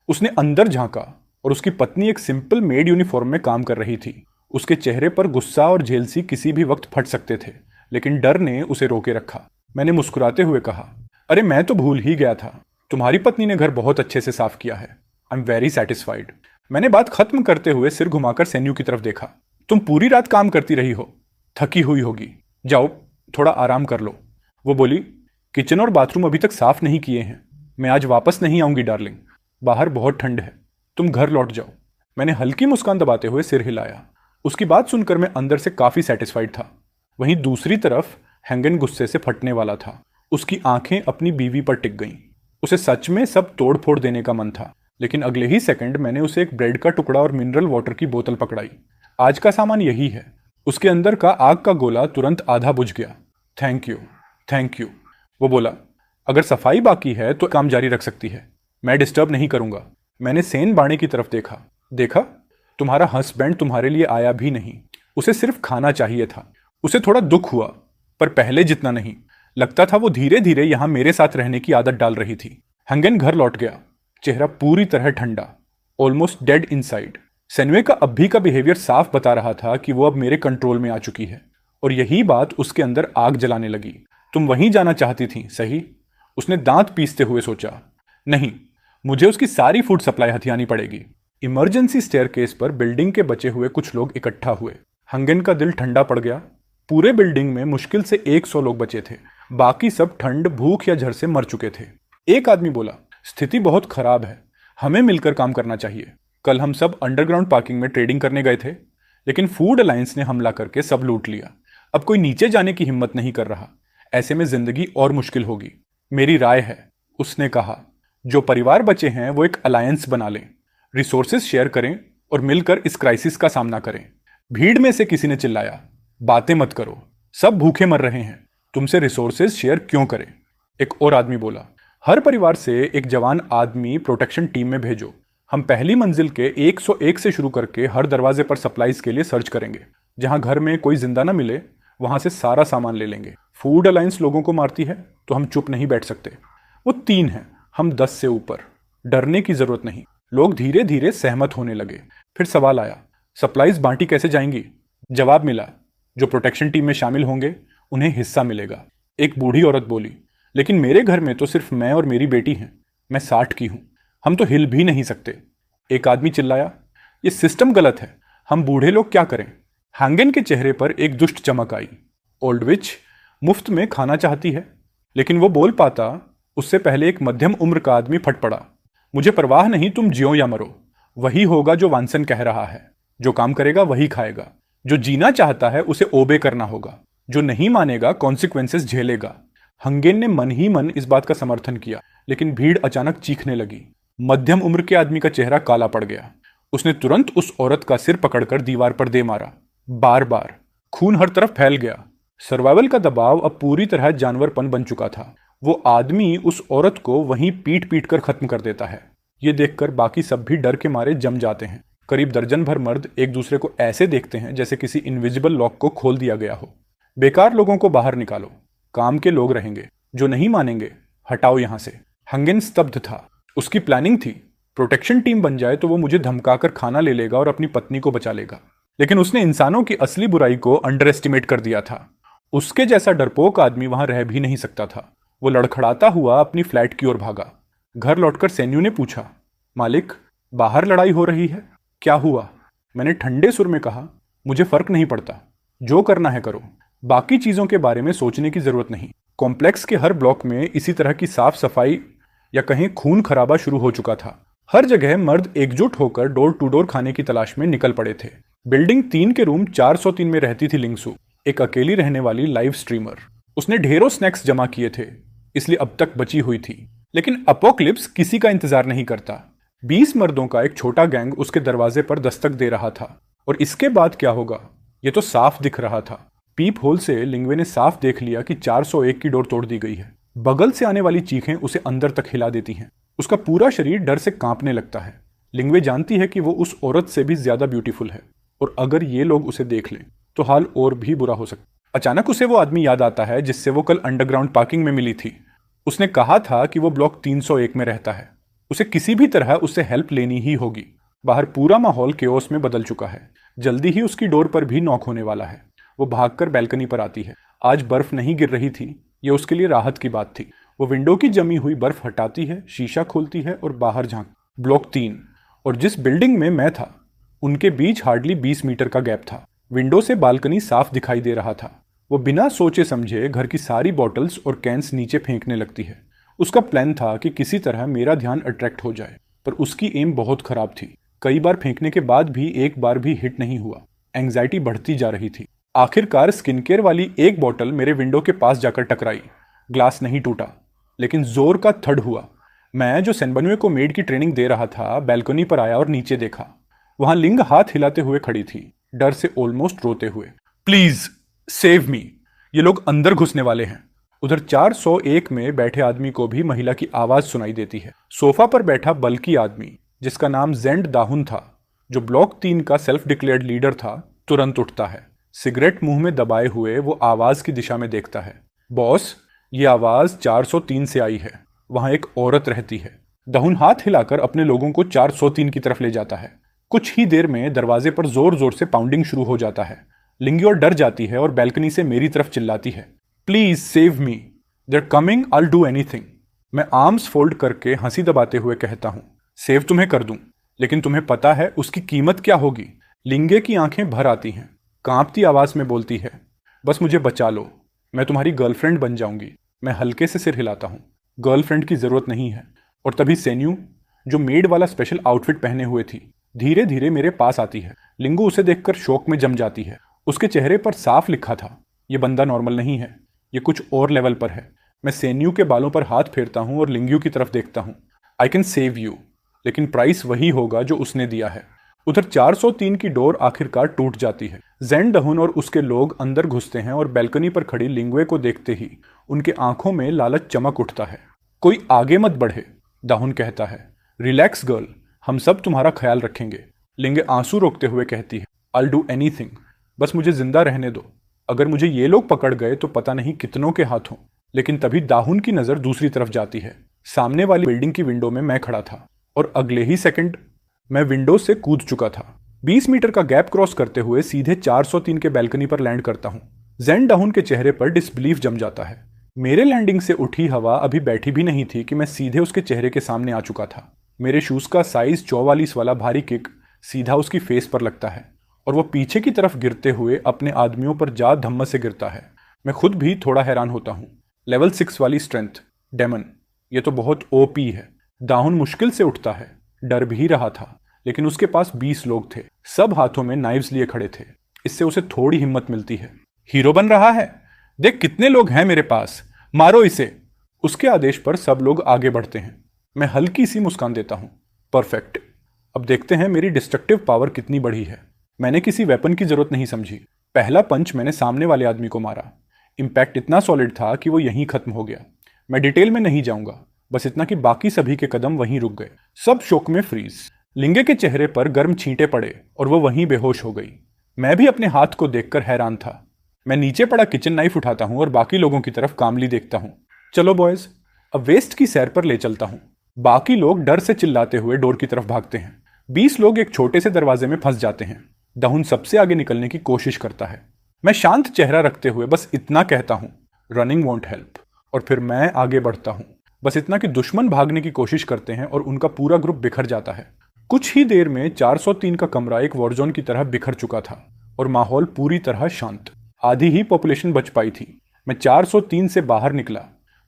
उसने अंदर झांका और उसकी पत्नी एक सिंपल मेड यूनिफॉर्म में काम कर रही थी। उसके चेहरे पर गुस्सा और जेलसी किसी भी वक्त फट सकते थे, लेकिन डर ने उसे रोके रखा। मैंने मुस्कुराते हुए कहा, अरे मैं तो भूल ही गया था, तुम्हारी पत्नी ने घर बहुत अच्छे से साफ किया है। I am very satisfied. मैंने बात खत्म करते हुए सिर घुमाकर सैन्यू की तरफ देखा। तुम पूरी रात काम करती रही हो, थकी हुई होगी, जाओ थोड़ा आराम कर लो। वो बोली, किचन और बाथरूम अभी तक साफ नहीं किए हैं। मैं आज वापस नहीं आऊंगी डार्लिंग, बाहर बहुत ठंड है, तुम घर लौट जाओ। मैंने हल्की मुस्कान दबाते हुए सिर हिलाया। उसकी बात सुनकर मैं अंदर से काफी सेटिस्फाइड था। वहीं दूसरी तरफ हैंगन गुस्से से फटने वाला था। उसकी आंखें अपनी बीवी पर टिक गईं। उसे सच में सब तोड़ फोड़ देने का मन था, लेकिन अगले ही सेकंड मैंने उसे एक ब्रेड का टुकड़ा और मिनरल वाटर की बोतल पकड़ाई। आज का सामान यही है। उसके अंदर का आग का गोला तुरंत आधा बुझ गया। Thank you, thank you. वो बोला, अगर सफाई बाकी है तो काम जारी रख सकती है, मैं डिस्टर्ब नहीं करूंगा। मैंने सेन बाणे की तरफ देखा, तुम्हारा हस्बैंड तुम्हारे लिए आया भी नहीं, उसे सिर्फ खाना चाहिए था। उसे थोड़ा दुख हुआ, पर पहले जितना नहीं। लगता था वो धीरे धीरे यहां मेरे साथ रहने की आदत डाल रही थी। हैंगन घर लौट गया, चेहरा पूरी तरह ठंडा, ऑलमोस्ट डेड इनसाइड। सेनवे का अब भी का बिहेवियर साफ बता रहा था कि वो अब मेरे कंट्रोल में आ चुकी है, और यही बात उसके अंदर आग जलाने लगी। तुम वहीं जाना चाहती थी, सही? उसने दांत पीसते हुए सोचा। नहीं, मुझे उसकी सारी फूड सप्लाई हथियानी पड़ेगी। इमरजेंसी स्टेयरकेस पर बिल्डिंग के बचे हुए कुछ लोग इकट्ठा हुए। हंगन का दिल ठंडा पड़ गया। पूरे बिल्डिंग में मुश्किल से 100 लोग बचे थे, बाकी सब ठंड, भूख या झड़ से मर चुके थे। एक आदमी बोला, स्थिति बहुत खराब है, हमें मिलकर काम करना चाहिए। कल हम सब अंडरग्राउंड पार्किंग में ट्रेडिंग करने गए थे, लेकिन फूड अलायंस ने हमला करके सब लूट लिया। अब कोई नीचे जाने की हिम्मत नहीं कर रहा। ऐसे में जिंदगी और मुश्किल होगी। मेरी राय है, उसने कहा, जो परिवार बचे हैं वो एक अलायंस बना लें, रिसोर्सेज शेयर करें और मिलकर इस क्राइसिस का सामना करें। भीड़ में से किसी ने चिल्लाया, बातें मत करो, सब भूखे मर रहे हैं, तुमसे रिसोर्सेज शेयर क्यों करें? एक और आदमी बोला, हर परिवार से एक जवान आदमी प्रोटेक्शन टीम में भेजो। हम पहली मंजिल के 101 से शुरू करके हर दरवाजे पर सप्लाईज के लिए सर्च करेंगे। जहां घर में कोई जिंदा ना मिले वहां से सारा सामान ले लेंगे। फूड अलायंस लोगों को मारती है तो हम चुप नहीं बैठ सकते। वो 3 हैं, हम 10 से ऊपर। डरने की जरूरत नहीं। लोग धीरे धीरे सहमत होने लगे। फिर सवाल आया, सप्लाईज बांटी कैसे जाएंगी? जवाब मिला, जो प्रोटेक्शन टीम में शामिल होंगे उन्हें हिस्सा मिलेगा। एक बूढ़ी औरत बोली, लेकिन मेरे घर में तो सिर्फ मैं और मेरी बेटी हैं, मैं 60 की हूं, हम तो हिल भी नहीं सकते। एक आदमी चिल्लाया, ये सिस्टम गलत है, हम बूढ़े लोग क्या करें? हैंगन के चेहरे पर एक दुष्ट चमक आई। ओल्ड विच मुफ्त में खाना चाहती है। लेकिन वो बोल पाता उससे पहले एक मध्यम उम्र का आदमी फट पड़ा, मुझे परवाह नहीं तुम जियो या मरो, वही होगा जो वानसन कह रहा है। जो काम करेगा वही खाएगा। जो जीना चाहता है उसे ओबे करना होगा, जो नहीं मानेगा कॉन्सिक्वेंसेस झेलेगा। हंगेन ने मन ही मन इस बात का समर्थन किया, लेकिन भीड़ अचानक चीखने लगी। मध्यम उम्र के आदमी का चेहरा काला पड़ गया। उसने तुरंत उस औरत का सिर पकड़कर दीवार पर दे मारा, बार बार। खून हर तरफ फैल गया। सर्वाइवल का दबाव अब पूरी तरह जानवरपन बन चुका था। वो आदमी उस औरत को वहीं पीट पीट कर खत्म कर देता है। ये देखकर बाकी सब भी डर के मारे जम जाते हैं। करीब दर्जन भर मर्द एक दूसरे को ऐसे देखते हैं जैसे किसी इनविजिबल लॉक को खोल दिया गया हो। बेकार लोगों को बाहर निकालो, काम के लोग रहेंगे, जो नहीं मानेंगे हटाओ यहां से। हंगेन स्तब्ध था। उसकी प्लानिंग थी, प्रोटेक्शन टीम बन जाए तो वो मुझे धमकाकर खाना ले लेगा और अपनी पत्नी को बचा लेगा। लेकिन उसने इंसानों की असली बुराई को अंडर एस्टिमेट कर दिया था। उसके जैसा डरपोक आदमी वहां रह भी नहीं सकता था। वो लड़खड़ाता हुआ अपनी फ्लैट की ओर भागा। घर लौटकर सैन्यू ने पूछा, मालिक, बाहर लड़ाई हो रही है, क्या हुआ? मैंने ठंडे सुर में कहा, मुझे फर्क नहीं पड़ता, जो करना है करो, बाकी चीजों के बारे में सोचने की जरूरत नहीं। कॉम्प्लेक्स के हर ब्लॉक में इसी तरह की साफ सफाई या कहीं खून खराबा शुरू हो चुका था। हर जगह मर्द एकजुट होकर डोर टू डोर खाने की तलाश में निकल पड़े थे। बिल्डिंग 3 के रूम 403 में रहती थी लिंगसू, एक अकेली रहने वाली लाइव स्ट्रीमर। उसने ढेरों स्नैक्स जमा किए थे, इसलिए अब तक बची हुई थी। लेकिन अपोक्लिप्स किसी का इंतजार नहीं करता। 20 मर्दों का एक छोटा गैंग उसके दरवाजे पर दस्तक दे रहा था, और इसके बाद क्या होगा ये तो साफ दिख रहा था। पीप होल से लिंगवे ने साफ देख लिया कि 401 की डोर तोड़ दी गई है। बगल से आने वाली चीखें उसे अंदर तक हिला देती हैं। उसका पूरा शरीर डर से कांपने लगता है। लिंगवे जानती है कि वो उस औरत से भी ज्यादा ब्यूटीफुल है, और अगर ये लोग उसे देख लें तो हाल और भी बुरा हो सकता। अचानक उसे वो आदमी याद आता है जिससे वो कल अंडरग्राउंड पार्किंग में मिली थी। उसने कहा था कि वो ब्लॉक 301 में रहता है। उसे किसी भी तरह उससे हेल्प लेनी ही होगी। बाहर पूरा माहौल केओस में बदल चुका है। जल्दी ही उसकी डोर पर भी नॉक होने वाला है। वो भागकर बैल्कनी पर आती है। आज बर्फ नहीं गिर रही थी। ये उसके लिए राहत की बात थी। वो विंडो की जमी हुई बर्फ हटाती है, शीशा खोलती है और बाहर झांक। ब्लॉक 3 और जिस बिल्डिंग में मैं था उनके बीच हार्डली 20 मीटर का गैप था। विंडो से बालकनी साफ दिखाई दे रहा था। वो बिना सोचे समझे घर की सारी बॉटल्स और कैंस नीचे फेंकने लगती है। उसका प्लान था कि किसी तरह मेरा ध्यान अट्रैक्ट हो जाए, पर उसकी एम बहुत खराब थी। कई बार फेंकने के बाद भी एक बार भी हिट नहीं हुआ। एंग्जाइटी बढ़ती जा रही थी। आखिरकार स्किन केयर वाली एक बॉटल मेरे विंडो के पास जाकर टकराई। ग्लास नहीं टूटा, लेकिन जोर का थड हुआ। मैं जो सेनबनुए को मेड की ट्रेनिंग दे रहा था बैल्कनी पर आया और नीचे देखा। वहां लिंग हाथ हिलाते हुए खड़ी थी, डर से ऑलमोस्ट रोते हुए। प्लीज सेव मी, ये लोग अंदर घुसने वाले हैं। उधर 401 में बैठे आदमी को भी महिला की आवाज सुनाई देती है। सोफा पर बैठा बल्कि आदमी, जिसका नाम जेंड दाहुन था, जो ब्लॉक 3 का सेल्फ डिक्लेयर्ड लीडर था, तुरंत उठता है। सिगरेट मुंह में दबाए हुए वो आवाज की दिशा में देखता है। बॉस, ये आवाज 403 से आई है। वहां एक औरत रहती है। दाहुन हाथ हिलाकर अपने लोगों को 403 की तरफ ले जाता है। कुछ ही देर में दरवाजे पर जोर जोर से पाउंडिंग शुरू हो जाता है। लिंगी और डर जाती है और बैल्कनी से मेरी तरफ चिल्लाती है, please save me, they're coming, I will do anything. मैं आर्म्स फोल्ड करके हंसी दबाते हुए कहता हूं, सेव तुम्हें कर दूं, लेकिन तुम्हें पता है उसकी कीमत क्या होगी। लिंगे की आंखें भर आती हैं। कांपती आवाज में बोलती है, बस मुझे बचा लो, मैं तुम्हारी गर्लफ्रेंड बन जाऊंगी। मैं हल्के से सिर हिलाता हूं, गर्लफ्रेंड की जरूरत नहीं है। और तभी सेन्यू, जो मेड वाला स्पेशल आउटफिट पहने हुए थी, धीरे धीरे मेरे पास आती है। लिंगू उसे देखकर शौक में जम जाती है। उसके चेहरे पर साफ लिखा था, ये बंदा नॉर्मल नहीं है, ये कुछ और लेवल पर है। मैं सेन्यू के बालों पर हाथ फेरता हूं और लिंगू की तरफ देखता हूं। आई कैन सेव यू, लेकिन प्राइस वही होगा जो उसने दिया है। उधर 403 की डोर आखिरकार टूट जाती है। जेन दहुन और उसके लोग अंदर घुसते हैं और बैल्कनी पर खड़ी लिंगुए को देखते ही उनके आंखों में लालच चमक उठता है। कोई आगे मत बढ़े, दाहुन कहता है। रिलैक्स गर्ल, हम सब तुम्हारा ख्याल रखेंगे। लिंगे आंसू रोकते हुए कहती है, आई विल डू एनीथिंग, बस मुझे जिंदा रहने दो। अगर मुझे ये लोग पकड़ गए तो पता नहीं कितनों के हाथों। लेकिन तभी दाहुन की नजर दूसरी तरफ जाती है। सामने वाली बिल्डिंग की विंडो में मैं खड़ा था और अगले ही सेकंड मैं विंडो से कूद चुका था। 20 मीटर का गैप क्रॉस करते हुए सीधे 403 के बैल्कनी पर लैंड करता हूं। जेन दाहुन के चेहरे पर डिसबिलीफ जम जाता है। मेरे लैंडिंग से उठी हवा अभी बैठी भी नहीं थी कि मैं सीधे उसके चेहरे के सामने आ चुका था। मेरे शूज का साइज 44 वाला भारी किक सीधा उसकी फेस पर लगता है और वो पीछे की तरफ गिरते हुए अपने आदमियों पर जा धम्म से गिरता है। मैं खुद भी थोड़ा हैरान होता हूँ। लेवल 6 वाली स्ट्रेंथ, डेमन, ये तो बहुत ओपी है। दाहुन मुश्किल से उठता है। डर भी रहा था, लेकिन उसके पास 20 लोग थे, सब हाथों में नाइव्स लिए खड़े थे। इससे उसे थोड़ी हिम्मत मिलती है। हीरो बन रहा है, देख कितने लोग हैं मेरे पास, मारो इसे। उसके आदेश पर सब लोग आगे बढ़ते हैं। मैं हल्की सी मुस्कान देता हूं। परफेक्ट, अब देखते हैं मेरी डिस्ट्रक्टिव पावर कितनी बढ़ी है। मैंने किसी वेपन की जरूरत नहीं समझी। पहला पंच मैंने सामने वाले आदमी को मारा। इंपैक्ट इतना सॉलिड था कि वो यहीं खत्म हो गया। मैं डिटेल में नहीं जाऊंगा, बस इतना कि बाकी सभी के कदम वहीं रुक गए। सब शोक में फ्रीज। लिंगे के चेहरे पर गर्म छींटे पड़े और वो वहीं बेहोश हो गई। मैं भी अपने हाथ को देखकर हैरान था। मैं नीचे पड़ा किचन नाइफ उठाता हूं और बाकी लोगों की तरफ कामली देखता हूं। चलो बॉयज, अब वेस्ट की सैर पर ले चलता हूं। बाकी लोग डर से चिल्लाते हुए डोर की तरफ भागते हैं। 20 लोग एक छोटे से दरवाजे में फंस जाते हैं। दाहुन सबसे आगे निकलने की कोशिश करता है। मैं शांत चेहरा रखते हुए बस इतना कहता हूं, रनिंग वोंट हेल्प। और फिर मैं आगे बढ़ता हूं, बस इतना कि दुश्मन भागने की कोशिश करते हैं और उनका पूरा ग्रुप बिखर जाता है। कुछ ही देर में 403 का कमरा एक वॉरजोन की तरह बिखर चुका था और माहौल पूरी तरह शांत। आधी ही पॉपुलेशन बच पाई थी। मैं 403 से बाहर निकला।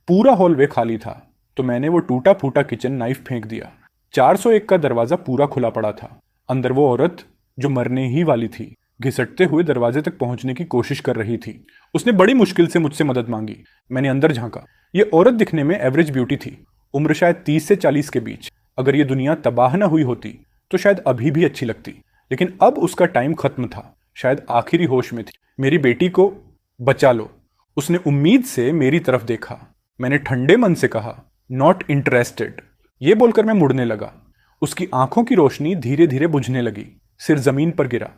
पूरा हॉलवे खाली था, तो मैंने वो टूटा फूटा किचन नाइफ फेंक दिया। 401 का दरवाजा पूरा खुला पड़ा था। अंदर वो औरत जो मरने ही वाली थी, घिसटते हुए दरवाजे तक पहुंचने की कोशिश कर रही थी। उसने बड़ी मुश्किल से मुझसे मदद मांगी। मैंने अंदर झांका। ये औरत दिखने में एवरेज ब्यूटी थी, उम्र शायद 30 से 40 के बीच। अगर ये दुनिया तबाह न हुई होती तो शायद अभी भी अच्छी लगती, लेकिन अब उसका टाइम खत्म था। शायद आखिरी होश में थी। मेरी बेटी को बचा लो। उसने उम्मीद से मेरी तरफ देखा। मैंने ठंडे मन से कहा, नॉट इंटरेस्टेड। ये बोलकर मैं मुड़ने लगा। उसकी आंखों की रोशनी धीरे धीरे बुझने लगी। सिर जमीन पर गिरा।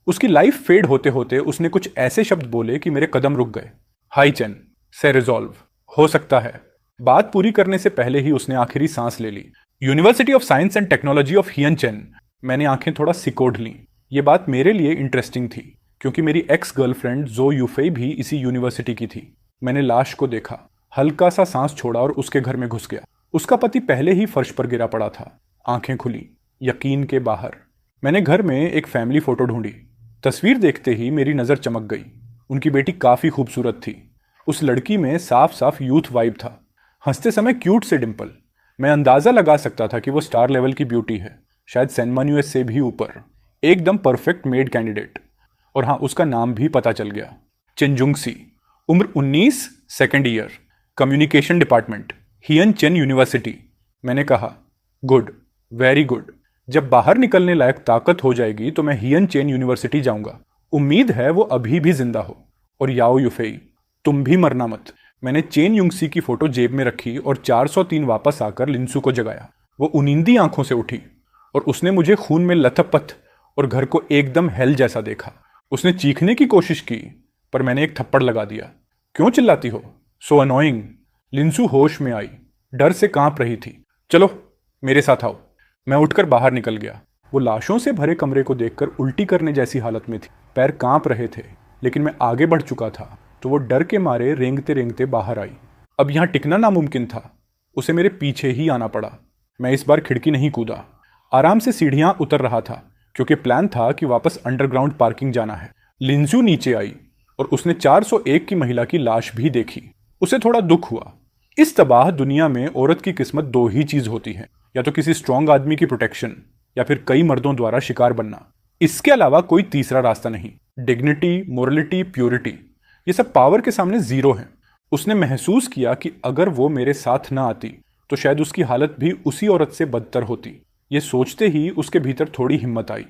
उसकी लाइफ फेड होते होते उसने कुछ ऐसे शब्द बोले कि मेरे कदम रुक गए। हाई चेन, से रिजॉल्व, हो सकता है बात पूरी करने से पहले ही उसने आखिरी सांस ले ली। University of Science and Technology of हियनचेन। मैंने आंखें थोड़ा सिकोड़ लीं। ये बात मेरे लिए इंटरेस्टिंग थी क्योंकि मेरी एक्स गर्लफ्रेंड जो यूफेई भी इसी यूनिवर्सिटी की थी। मैंने लाश को देखा, हल्का सा सांस छोड़ा और उसके घर में घुस गया। उसका पति पहले ही फर्श पर गिरा पड़ा था। आंखें खुली, यकीन के बाहर। मैंने घर में एक फैमिली फोटो ढूंढी। तस्वीर देखते ही मेरी नज़र चमक गई। उनकी बेटी काफ़ी खूबसूरत थी। उस लड़की में साफ साफ यूथ वाइब था। हंसते समय क्यूट से डिम्पल। मैं अंदाज़ा लगा सकता था कि वो स्टार लेवल की ब्यूटी है, शायद सैनमान यूएस से भी ऊपर। एकदम परफेक्ट मेड कैंडिडेट। और हाँ, उसका नाम भी पता चल गया, चेंजुंगसी। उम्र 19, सेकेंड ईयर, कम्युनिकेशन डिपार्टमेंट, हियनचेन यूनिवर्सिटी। मैंने कहा, गुड, वेरी गुड। जब बाहर निकलने लायक ताकत हो जाएगी तो मैं हियनचेन यूनिवर्सिटी जाऊंगा। उम्मीद है वो अभी भी जिंदा हो। और याओ यूफेई, तुम भी मरना मत। मैंने चेन युंगसी की फोटो जेब में रखी और 403 वापस आकर लिंसू को जगाया। वो उनिंदी आंखों से उठी और उसने मुझे खून में लथपथ और घर को एकदम हेल जैसा देखा। उसने चीखने की कोशिश की पर मैंने एक थप्पड़ लगा दिया। क्यों चिल्लाती हो? So annoying. लिंसू होश में आई, डर से कांप रही थी। चलो मेरे साथ आओ। मैं उठकर बाहर निकल गया। वो लाशों से भरे कमरे को देखकर उल्टी करने जैसी हालत में थी। पैर कांप रहे थे, लेकिन मैं आगे बढ़ चुका था तो वो डर के मारे रेंगते रेंगते बाहर आई। अब यहाँ टिकना नामुमकिन था। उसे मेरे पीछे ही आना पड़ा। मैं इस बार खिड़की नहीं कूदा, आराम से सीढ़ियाँ उतर रहा था क्योंकि प्लान था कि वापस अंडरग्राउंड पार्किंग जाना है। लिंजू नीचे आई और उसने 401 की महिला की लाश भी देखी। उसे थोड़ा दुख हुआ। इस तबाह दुनिया में औरत की किस्मत दो ही चीज होती है, या तो किसी स्ट्रांग आदमी की प्रोटेक्शन या फिर कई मर्दों द्वारा शिकार बनना। इसके अलावा कोई तीसरा रास्ता नहीं। डिग्निटी, मोरलिटी, प्योरिटी, ये सब पावर के सामने जीरो है। उसने महसूस किया कि अगर वो मेरे साथ न आती तो शायद उसकी हालत भी उसी औरत से बदतर होती। ये सोचते ही उसके भीतर थोड़ी हिम्मत आई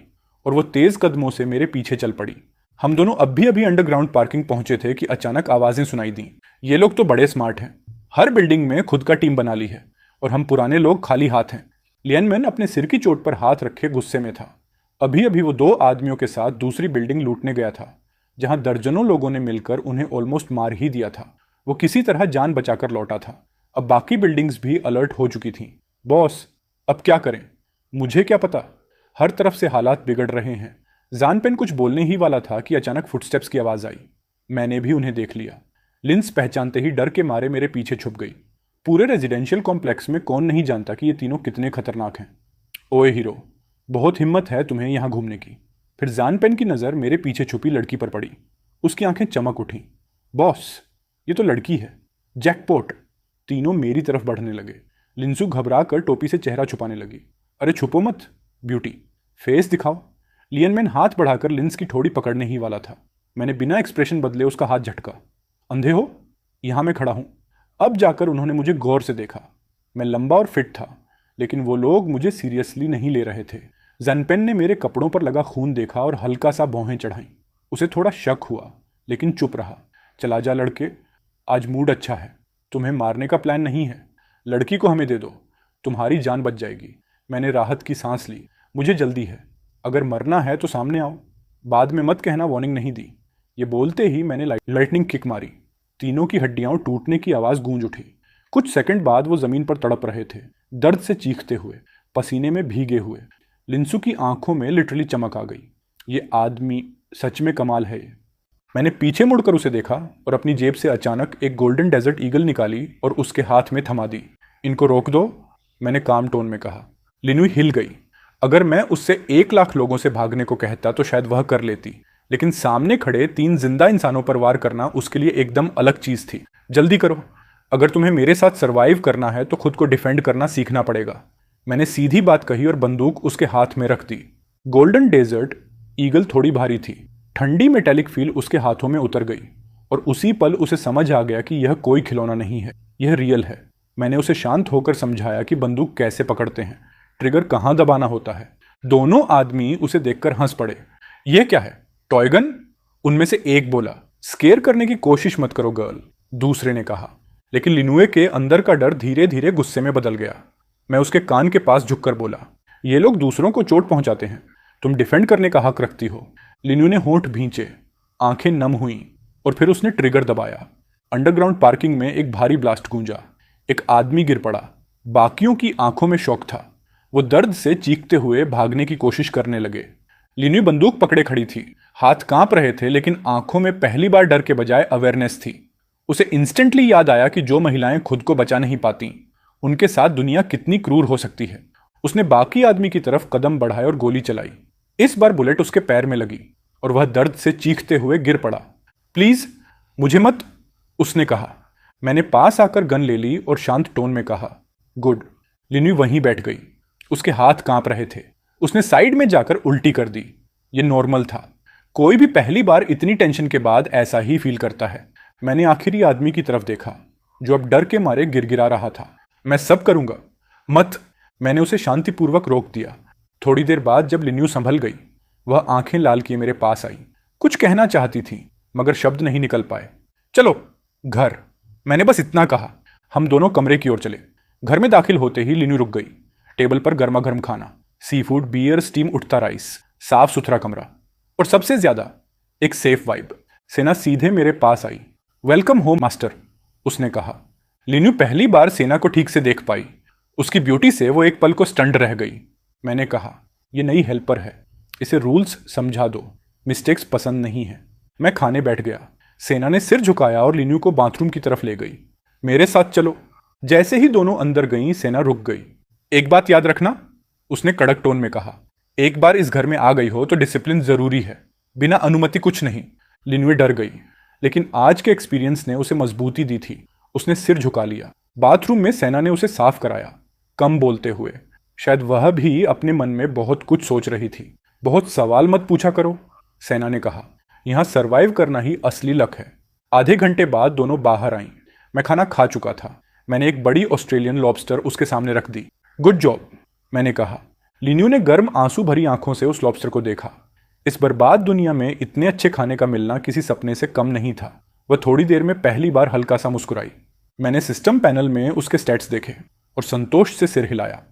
और वो तेज कदमों से मेरे पीछे चल पड़ी। हम दोनों अभी अभी अंडरग्राउंड पार्किंग पहुंचे थे कि अचानक आवाजें सुनाई दी। ये लोग तो बड़े स्मार्ट हैं, हर बिल्डिंग में खुद का टीम बना ली है और हम पुराने लोग खाली हाथ हैं। लियनमैन अपने सिर की चोट पर हाथ रखे गुस्से में था। अभी अभी वो 2 आदमियों के साथ दूसरी बिल्डिंग लूटने गया था जहां दर्जनों लोगों ने मिलकर उन्हें ऑलमोस्ट मार ही दिया था। वो किसी तरह जान बचाकर लौटा था। अब बाकी बिल्डिंग्स भी अलर्ट हो चुकी थीं। बॉस, अब क्या करें? मुझे क्या पता। हर तरफ से हालात बिगड़ रहे हैं। जानपेन कुछ बोलने ही वाला था कि अचानक फुटस्टेप्स की आवाज आई। मैंने भी उन्हें देख लिया। लिंस पहचानते ही डर के मारे मेरे पीछे छुप गई। पूरे रेजिडेंशियल कॉम्प्लेक्स में कौन नहीं जानता कि ये तीनों कितने खतरनाक हैं। ओए हीरो, बहुत हिम्मत है तुम्हें यहाँ घूमने की। फिर जानपेन की नज़र मेरे पीछे छुपी लड़की पर पड़ी। उसकी आंखें चमक उठीं। बॉस, ये तो लड़की है। जैकपॉट। तीनों मेरी तरफ बढ़ने लगे। लिंसू घबरा कर टोपी से चेहरा छुपाने लगी। अरे छुपो मत ब्यूटी, फेस दिखाओ। लियनमैन हाथ बढ़ाकर लिंस की ठोड़ी पकड़ने ही वाला था। मैंने बिना एक्सप्रेशन बदले उसका हाथ झटका। अंधे हो? यहाँ मैं खड़ा हूँ। अब जाकर उन्होंने मुझे गौर से देखा। मैं लंबा और फिट था, लेकिन वो लोग मुझे सीरियसली नहीं ले रहे थे। जानपेन ने मेरे कपड़ों पर लगा खून देखा और हल्का सा भौहें चढ़ाईं। उसे थोड़ा शक हुआ, लेकिन चुप रहा। चला जा लड़के, आज मूड अच्छा है। तुम्हें मारने का प्लान नहीं है। लड़की को हमें दे दो, तुम्हारी जान बच जाएगी। मैंने राहत की सांस ली। मुझे जल्दी है। अगर मरना है तो सामने आओ, बाद में मत कहना वार्निंग नहीं दी। ये बोलते ही मैंने लाइटनिंग किक मारी। तीनों की हड्डियां टूटने की आवाज़ गूंज उठी। कुछ सेकंड बाद वो ज़मीन पर तड़प रहे थे, दर्द से चीखते हुए, पसीने में भीगे हुए। लिंसू की आंखों में लिटरली चमक आ गई। ये आदमी सच में कमाल है। ये मैंने पीछे मुड़कर उसे देखा और अपनी जेब से अचानक एक गोल्डन डेजर्ट ईगल निकाली और उसके हाथ में थमा दी। इनको रोक दो, मैंने काम टोन में कहा। लिनुई हिल गई। अगर मैं उससे 1 लाख लोगों से भागने को कहता तो शायद वह कर लेती, लेकिन सामने खड़े 3 जिंदा इंसानों पर वार करना उसके लिए एकदम अलग चीज थी। जल्दी करो, अगर तुम्हें मेरे साथ सरवाइव करना है तो खुद को डिफेंड करना सीखना पड़ेगा। मैंने सीधी बात कही और बंदूक उसके हाथ में रख दी। गोल्डन डेजर्ट ईगल थोड़ी भारी थी। ठंडी मेटेलिक फील उसके हाथों में उतर गई और उसी पल उसे समझ आ गया कि यह कोई खिलौना नहीं है, यह रियल है। मैंने उसे शांत होकर समझाया कि बंदूक कैसे पकड़ते हैं, ट्रिगर कहाँ दबाना होता है। दोनों आदमी उसे देखकर हंस पड़े। यह क्या है, टॉय गन? उनमें से एक बोला। स्केयर करने की कोशिश मत करो गर्ल, दूसरे ने कहा। लेकिन लिनुए के अंदर का डर धीरे धीरे गुस्से में बदल गया। मैं उसके कान के पास झुककर बोला, ये लोग दूसरों को चोट पहुंचाते हैं, तुम डिफेंड करने का हक रखती हो। लिनु ने होंठ भींचे, आंखें नम हुईं और फिर उसने ट्रिगर दबाया। अंडरग्राउंड पार्किंग में एक भारी ब्लास्ट गूंजा। एक आदमी गिर पड़ा। बाकियों की आंखों में शौक था। वो दर्द से चीखते हुए भागने की कोशिश करने लगे। लिन्यू बंदूक पकड़े खड़ी थी। हाथ कांप रहे थे, लेकिन आंखों में पहली बार डर के बजाय अवेयरनेस थी। उसे इंस्टेंटली याद आया कि जो महिलाएं खुद को बचा नहीं पाती, उनके साथ दुनिया कितनी क्रूर हो सकती है। उसने बाकी आदमी की तरफ कदम बढ़ाए और गोली चलाई। इस बार बुलेट उसके पैर में लगी और वह दर्द से चीखते हुए गिर पड़ा। प्लीज मुझे मत, उसने कहा। मैंने पास आकर गन ले ली और शांत टोन में कहा, गुड। लिन्यू वहीं बैठ गई। उसके हाथ कांप रहे थे। उसने साइड में जाकर उल्टी कर दी। ये नॉर्मल था। कोई भी पहली बार इतनी टेंशन के बाद ऐसा ही फील करता है। मैंने आखिरी आदमी की तरफ देखा, जो अब डर के मारे गिड़गिड़ा रहा था। मैं सब करूंगा। मत, मैंने उसे शांतिपूर्वक रोक दिया। थोड़ी देर बाद जब लिन्यू संभल गई, वह आंखें लाल किए मेरे पास आई। कुछ कहना चाहती थी, मगर शब्द नहीं निकल पाए। चलो घर, मैंने बस इतना कहा। हम दोनों कमरे की ओर चले। घर में दाखिल होते ही लिन्यू रुक गई। टेबल पर गर्मा गर्म खाना, सी फूड, बियर, स्टीम उठता राइस, साफ सुथरा कमरा, और सबसे ज्यादा एक सेफ वाइब। सेना सीधे मेरे पास आई। वेलकम होम मास्टर, उसने कहा। लिन्यू पहली बार सेना को ठीक से देख पाई। उसकी ब्यूटी से वो एक पल को स्टंड रह गई। मैंने कहा, ये नई हेल्पर है, इसे रूल्स समझा दो, मिस्टेक्स पसंद नहीं है। मैं खाने बैठ गया। सेना ने सिर झुकाया और लिन्यू को बाथरूम की तरफ ले गई। मेरे साथ चलो। जैसे ही दोनों अंदर गईं, सेना रुक गई। एक बात याद रखना, उसने कड़क टोन में कहा। एक बार इस घर में आ गई हो तो डिसिप्लिन जरूरी है, बिना अनुमति कुछ नहीं। लिन्यू डर गई, लेकिन आज के एक्सपीरियंस ने उसे मजबूती दी थी। उसने सिर झुका लिया। बाथरूम में सेना ने उसे साफ कराया, कम बोलते हुए। शायद वह भी अपने मन में बहुत कुछ सोच रही थी। बहुत सवाल मत पूछा करो, सेना ने कहा। यहां सरवाइव करना ही असली लक है। आधे घंटे बाद दोनों बाहर आईं। मैं खाना खा चुका था। मैंने एक बड़ी ऑस्ट्रेलियन लॉबस्टर उसके सामने रख दी। गुड जॉब, मैंने कहा। लिन्यू ने गर्म आंसू भरी आंखों से उस लॉबस्टर को देखा। इस बर्बाद दुनिया में इतने अच्छे खाने का मिलना किसी सपने से कम नहीं था। वह थोड़ी देर में पहली बार हल्का सा मुस्कुराई। मैंने सिस्टम पैनल में उसके स्टैट्स देखे और संतोष से सिर हिलाया।